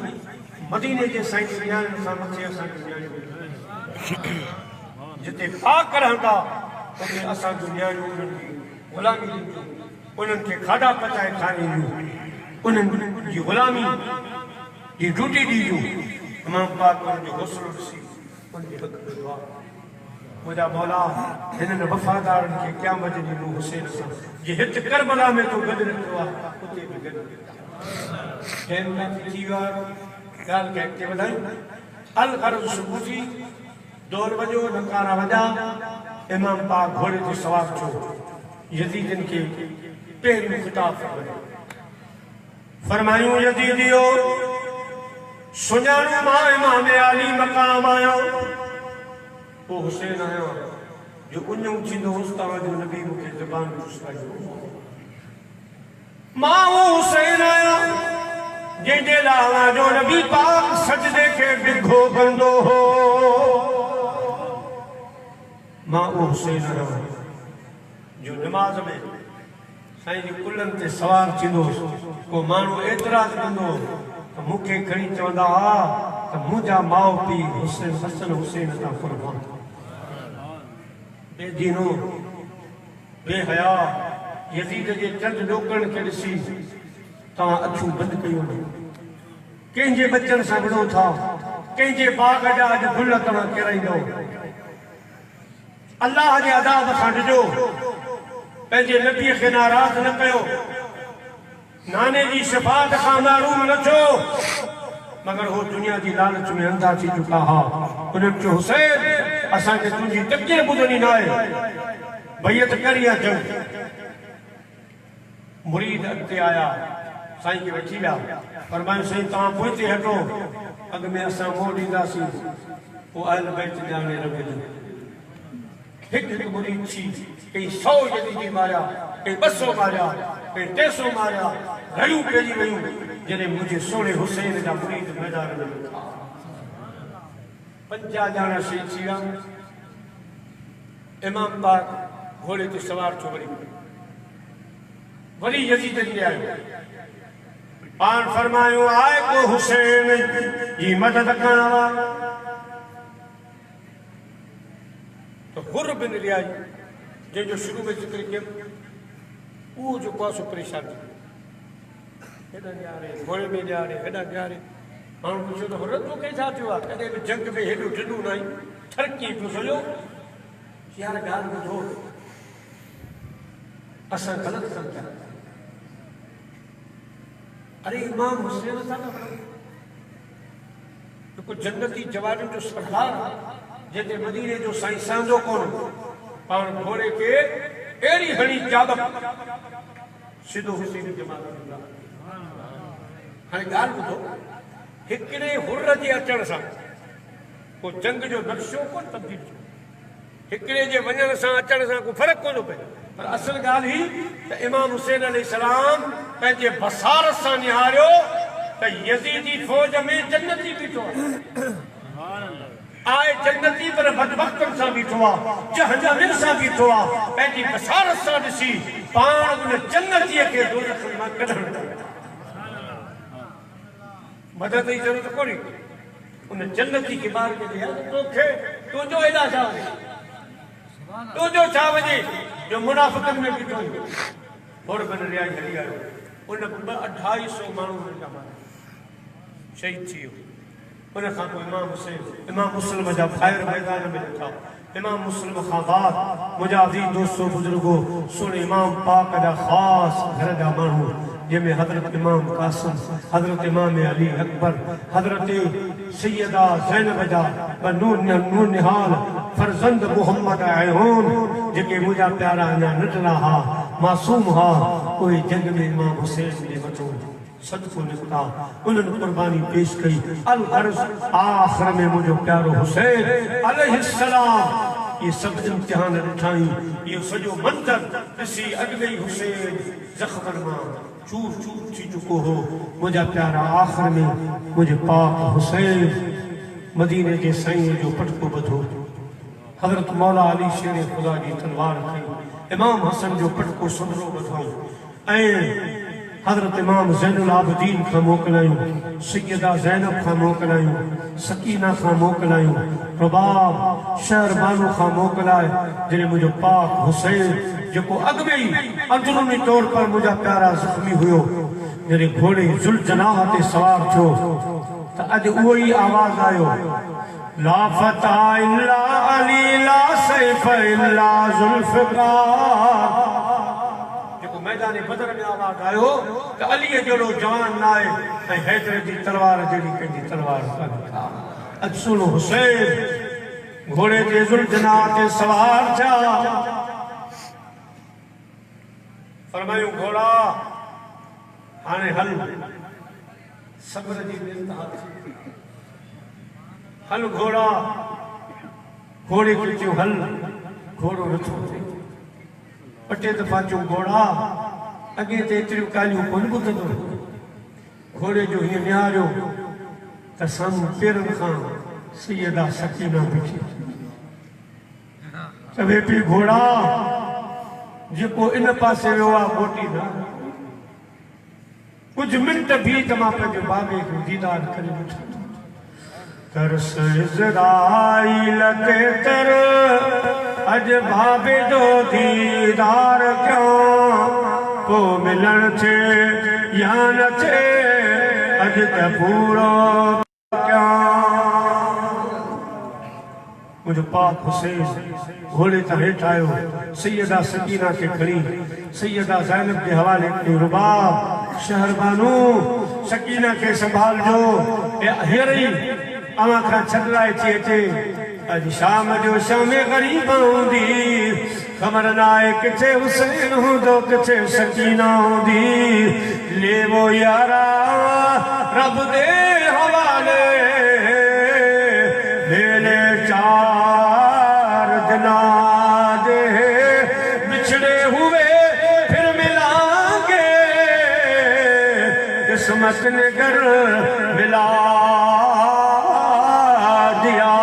मदीने जे साईं नियाणियुनि सां मथे असांखे नियाणियूं जिते पाक रहंदा उते असांजूं नियाणियूं उन्हनि जी ग़ुलामी ॾींदियूं उन्हनि खे खाधा पचाए खाराईंदियूं उन्हनि जी ग़ुलामी जी ड्यूटी ॾींदियूं इमाम पाक उन्हनि जो हौसलो ॾिसी उनजे हक़ में दुआ मुंहिंजा मौला हिननि वफ़ादारनि खे क़यामत जे ॾींहुं हुसैन सां जे हिते करबला में तो गॾु रखियो आहे उते बि गॾु टाइम काफ़ी थी वियो आहे ॻाल्हि खे अॻिते वधायूं अल ग़र्ज़ सुबुह थी दौर वॼो नकारा वॼा इमाम पाक घोड़े ते सवार थियो यज़ीदनि खे पहिरियों ख़िताब फरमायो फरमायूं यज़ीदियो सुञाणो मां इमाम आली मक़ाम आहियां पोइ हुसैन आहियां जो उञऊं थींदो हुउसि तव्हांजो नबी मूंखे ज़बान पुछायो मां उहो हुसैन आहियां जंहिंजे लाइ जो नबी पाक सजदे खे डिघो कंदो हो मां उहो हुसैन आहियां जो नमाज़ में साईं जी कुलनि ते सवार थींदो को माण्हू एतिराज़ कंदो त मूंखे खणी चवंदा हुआ त मुंहिंजा माउ पीउ हुसैन हसन हुसैन तां क़ुर्बान बेदीनो बेहया यज़ीद जे चंद ॾोकनि खे ॾिसी तव्हां अखियूं बंदि कयूं कंहिंजे बचनि सां विड़ो था कंहिंजे बाग़ जा अॼु गुल तव्हां किराईंदो अल्लाह जे अदाब खां ॾिजो पंहिंजे नबीअ खे नाराज़ न कयो नाने जी शिफ़ात खां महरूम न थियो मगर हो दुनिया जी लालच में अंधा थी चुका हा उन्हनि चयो हुसैन असांखे तुंहिंजी तकलीफ़ ॿुधणी न आहे बैयत करी जंग मुरीद अॻिते आया साईं खे वठी विया फरमायो साईं तव्हां पोइते हटो अॻ में असां मोह ॾींदासीं पोइ अहल बैत ॼाणे रखिजो हिकु मुरीद थी कई 100 यज़ीदी मारिया कई 200 मारिया कई 300 मारिया रहियूं पइजी वियूं जॾहिं मुंहिंजे सोणे हुसैन जा मुरीद मैदान में वेठा 50 ॼणा शहीद थी विया इमाम पाक घोड़े ते सवार थियो वरी यज़ीद ॾे आयो पाण फरमायो आए को हुसैन जी मदद करण वारो तो हुर बिन रियाई जंहिंजो शुरू में ज़िक्र कयो उहो जेको आहे सो परेशान थी हेॾा ॾियारे घोड़े में ॾियारे हेॾा ॾियारे माण्हू पुछियो त हुर तोखे छा थियो आहे कॾहिं बि जंग में हेॾो ढिढो न आई ठरकी पियो सॼो यार ॻाल्हि ॿुधो असां ग़लति सम्झा अरे इमाम हुसैन था न जेको जन्नती जवाननि जो सरदार जंहिंजे मदीने जो साईं सांदो कोन पाण घोड़े खे अहिड़ी हणी जाबक सिधो हुसैन जमात ॾींदा हाणे ॻाल्हि ॿुधो हिकिड़े हुर जे अचण सां को जंग जो नक्शो कोन तब्दील थियो हिकिड़े जे वञण सां अचण सां को फ़र्क़ु कोन पए पर असल ॻाल्हि ही त इमाम हुसैन अलैहिस्सलाम पंहिंजे बसारत सां निहारियो त यज़ीदी फौज में जन्नती बीठो आए जन्नती पर बदबख्तनि सां बीठो आहे जहन्नमिन सां बीठो आहे पंहिंजी बसारत सां ॾिसी पाण उन जन्नतीअ खे दोज़ख मां कढण मदद जी ज़रूरत कोन्हे उन जन्नती खे ॿार खे तोखे तुंहिंजो हेॾा छा तुंहिंजो छा वञे जो मुनाफ़िक़नि में बीठो थोर बन रियाई हली आयो उन 250 माण्हू जा मारिया शहीद थी वियो उन खां पोइ इमाम हुसैन इमाम मुस्लिम जा फ़ाइर मैदान में ॾिठा इमाम मुस्लिम खां बाद मुंहिंजा अज़ीज़ दोस्तो बुज़ुर्गो सुन इमाम पाक जा ख़ासि घर जा माण्हू जंहिंमें हज़रत इमाम कासिम हज़रत इमाम अली अकबर हज़रत सैयदा ज़ैनब जा नूर निहाल फर्ज़ंद मोहम्मद आयोन जेके मुंहिंजा प्यारा अञा नंढड़ा हा मासूम हा उहे जंग में इमाम हुसैन जे मथां सदको निकिता उन्हनि कुर्बानी पेश कई अल अर्ज़ आख़िर में मुंहिंजो प्यारो हुसैन अलैहिस्सलाम ये सब इम्तिहान ॾिठाई इहो सॼो मंज़र ॾिसी अॻिते ई हुसैन ज़ख़्मनि मां चूर चूर थी चुको हो मुंहिंजा प्यारा आख़िर में मुंहिंजे पाक हुसैन मदीने जे साईं जो पटको ॿधो हज़रत मौला अली शेर ख़ुदा जी तलवार खई इमाम हसन जो पटको संदरो ॿधो ऐं हज़रत इमाम ज़ैनुल आबिदीन खां मोकिलायूं सैयदा ज़ैनब खां मोकिलायूं सकीना खां मोकिलायूं रबाब शहरबानो खां मोकिलाए जॾहिं मुंहिंजो पाक हुसैन जेको अॻ में ई अंदरूनी तौर पर मुंहिंजा प्यारा ज़ख़्मी हुयो जॾहिं घोड़े ज़ुल्जनाह ते सवार थियो त अॼु उहो ई आवाज़ आयो ला फतह इल्ला अली ला सैफ इल्ला ज़ुल्फ़िकार मैदान बदर में आवाज़ आयो त अलीअ जहिड़ो जवान न आहे ऐं हैदर जी तलवार जहिड़ी कंहिंजी तलवार कान्हे अॼु सुनो हुसैन घोड़े ते ज़ुल्जनाह ते सवार थिया फरमायूं घोड़ा हाणे हल सब्र जी इंतहा थी हल घोड़ा घोड़े खे चयो हल घोड़ो नथो थिए ॿ टे दफ़ा चयो घोड़ा अॻे ते एतिरियूं ॻाल्हियूं कोन ॿुधंदो घोड़े जो हीअं निहारियो त साम्हूं पेरनि खां सैयदा सकीना बीठी चवे पई घोड़ा जेको इन पासे वियो आहे मोटी न कुझु मिंट भी त मां पंहिंजे बाबे खे दीदार करे वठां तरस इज़राइल ते तर अज बाबे जो दीदार क्यों को मिलन थे या न थे अज त पूरो क्या मुझे पाक हुसैन घोड़े तां हेठि आयो सैयदा सकीना खे खणी सैयदा ज़ैनब के हवाले कयो रुबाब शहरबानो सकीना खे संभालजो हींअर ई अवां खां छॾाए थी अचे अॼु शाम जो शाम ग़रीब हूंदी खबर ना है किथे हुसैन हूंदो किथे सकीना हूंदी ले वो यारा रब दे हवाले मेले चार जनाजे बिछड़े हुए फिर मिलांगे किस्मत ने घर मिला दिया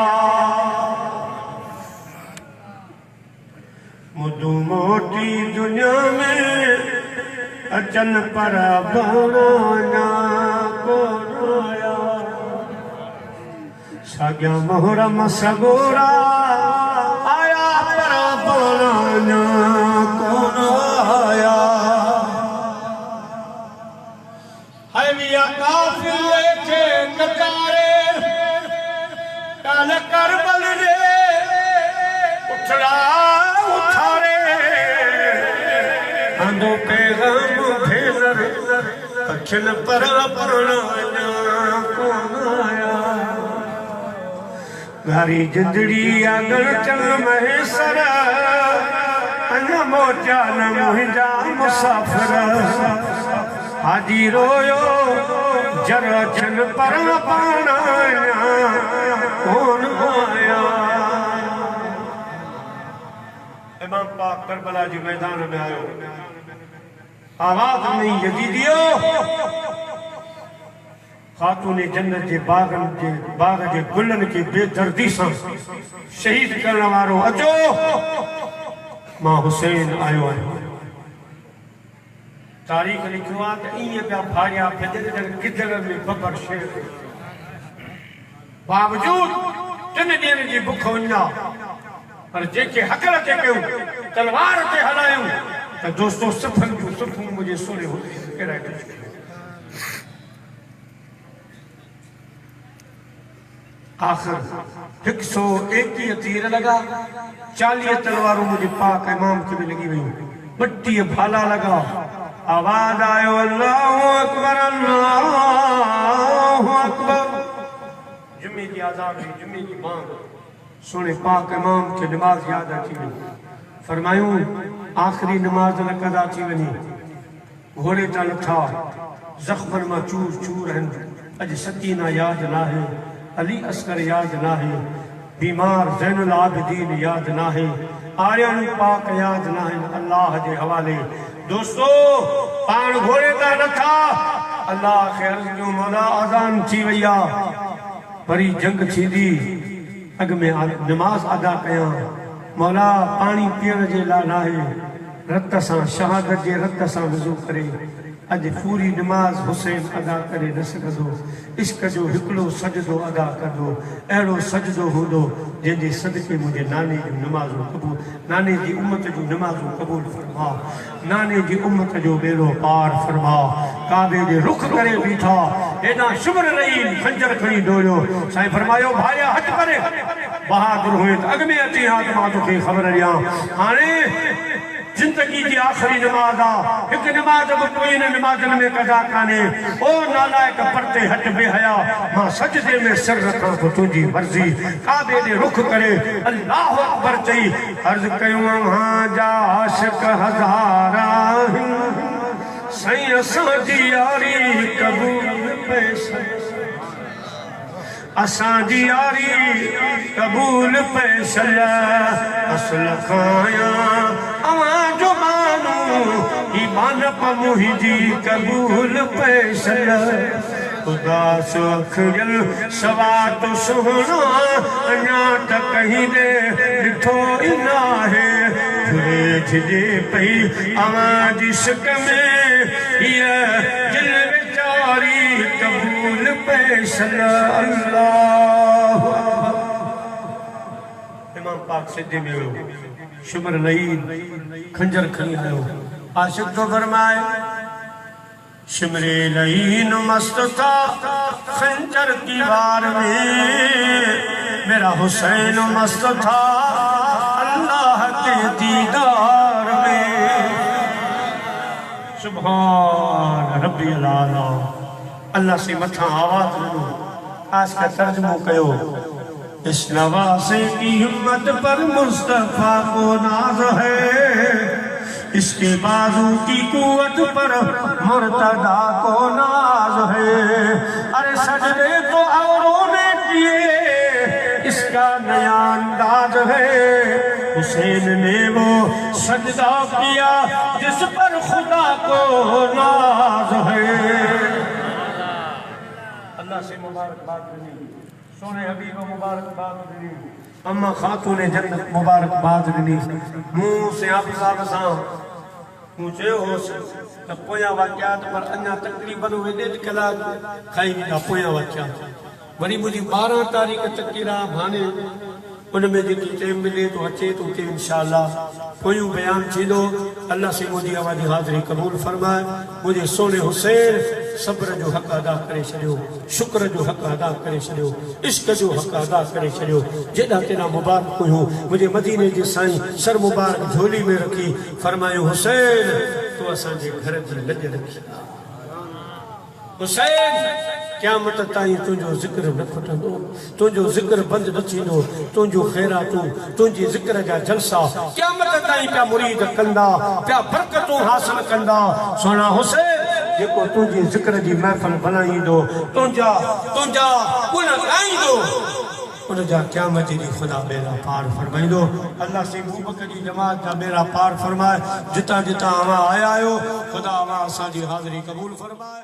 मुदू मोटी दुनिया में अचन पर बनाना को आया साग्या मोहरम सगोरा आया पर बनाना कौन आया है मिया काफिले के कतारे काल करबल रे उठड़ा उठारे अंदो पैगाम भेजर अखिल पर बनाना कौन आया घरी जिंदड़ी आगल चल महेसर अन मोचा न मुहिंजा मुसाफिर हाजी रोयो जर छन पर पाना कौन आया इमाम पाक करबला जी मैदान में आयो आवाज नहीं यजीदियो खातून जन्नत के बाग के गुलन के बेदर्दी से शहीद करने वारो अचो मां हुसैन आयो है तारीख लिखवा तो इं पिया फाड़िया किधर में बबर शेर बावजूद 3 ॾींहंनि जी बुख वञा पर जेके हकल ते कयूं तलवार ते हलायूं तो दोस्तों सुफन जूं सुफूं मुझे सोरे हो कहिड़ा आखिर 121 तीर लगा 40 तलवारों मुझे पाक इमाम की भी लगी हुई 32 भाला लगा आवाज आयो अल्लाहु अकबर जुम्मे की आजाद हुई जुम्मे की मांग सोने पाक इमाम के नमाज याद अची वई फरमायूं आखिरी नमाज न कदा थी वनी घोड़े ता लथा जख्मन मां चूर चूर आहिनि अज सकीना याद ना है अली अस्कर याद ना है बीमार ज़ैनुल आबिदीन याद ना है आर्यन पाक याद ना है अल्लाह के हवाले दोस्तों पान घोड़े ता लथा अल्लाह खे अर्ज़ कयूं मौला अज़ान थी वई आहे वरी जंग थींदी अग में नमाज अदा कयां मौला पानी पीअण जे लाइ नाहे रत सां शहादत जे रत सां वज़ू करे अज पूरी नमाज हुसैन अदा करे न सघंदो इश्क जो हिकिड़ो सजदो अदा कंदो अहिड़ो सजदो हूंदो जंहिंजे सदके मुंहिंजे नाने जूं नमाज़ूं क़बूल नाने जी उम्मत जूं नमाज़ूं क़बूल फरमा नाने जी उम्मत जो बेड़ो पार फरमा काबे जे रुख करे बीठा एॾा शुभर रही खंजर खणी डोड़ियो साईं फरमायो भाया हथ करे बहादुर हुए त अॻ में अची हा त मां तोखे ख़बर ॾियां हाणे जिंदगी की आखिरी नमाज आ एक नमाज अब कोई न नमाजन में कदा काने ओ नालायक परते हट बेहया मां सजदे में सिर रखा तो तुझी मर्जी काबे ने रुख करे अल्लाह अकबर चई अर्ज कयूं हां जा आशिक हजारा सही असां जी यारी कबूल पैसा असां जी यारी कबूल पैसा असल खाया अवां जो मानू ईमान प मुहिंजी कबूल पैसा खुदा सो अखियल सवा तो सुहणा अञा त कहीं दे ॾिठो ई नाहे झिजे पई अवां जी सिक में हीअ दिल वीचारी कबूल पैसा अल्लाह इमाम पाक सिद्धे में हुयो शुमर लईन खंजर खणी आयो आशिक तो फरमाए शिमरे लईन मस्त था खंजर की वार में मेरा हुसैन मस्त था अल्लाह के दीदार में सुभान रब्बी आला अल्लाह से मथा आवाज ॾिनो आज का तर्जुमो कयो इस नवासे की हिम्मत पर मुस्तफा को नाज है, इसके बाजू की कुव्वत पर मुर्तदा को नाज है। अरे सजदे तो औरों ने किए, इसका नया अंदाज है। हुसैन ने वो सजदा किया जिस पर खुदा को नाज है। अल्लाह से मुबारकबाद मिली, सोने हबीब मुबारकबाद मिली, अम्मा खातून जन्नत मुबारकबाद मिली। मुंह से आप साहब सां पूछे हो त पोया वाक़ियात पर अञा तकरीबन वे 1.5 कलाक खाई विया पोया वाक़ियात। वरी मुझी 12 तारीख़ तकरीरा भाने उनमें जेकी टाइम मिले तो अचे तो उते इंशाअल्लाह पोयूं बयान थींदो। अल्लाह से मुझी आवाज़ी हाज़िरी क़बूल फरमाए। मुझे सोने हुसैन सब्र जो हक़ अदा करे छॾियो, शुक्र जो हक़ अदा करे छॾियो, इश्क जो हक़ अदा करे छॾियो। जेॾा तेॾा मुबारक हुयूं मुझे मदीने जे साईं सर मुबारक झोली में रखी फरमायो हुसैन तो असांजे घर जी लॼ रखी। हुसैन क़यामत ताईं तुंहिंजो ज़िक्र न खुटंदो, तुंहिंजो ज़िक्र बंदि न थींदो, तुंहिंजो ख़ैरातूं तुंहिंजी ज़िक्र जा जलसा क़यामत ताईं पिया मुरीद कंदा, पिया बरकतूं हासिल कंदा। सोना हुसैन जेको तुंहिंजी ज़िक्र जी महफ़िल बनाईंदो, तुंहिंजा गुण ॻाईंदो, उनजा क़यामत जी ख़ुदा बेड़ा पार फरमाईंदो। अल्लाह से अबू बकर जी जमात जा बेड़ा पार फरमाए। जितां जितां अवां आया आहियो ख़ुदा अवां असांजी हाज़िरी क़बूल फरमाए।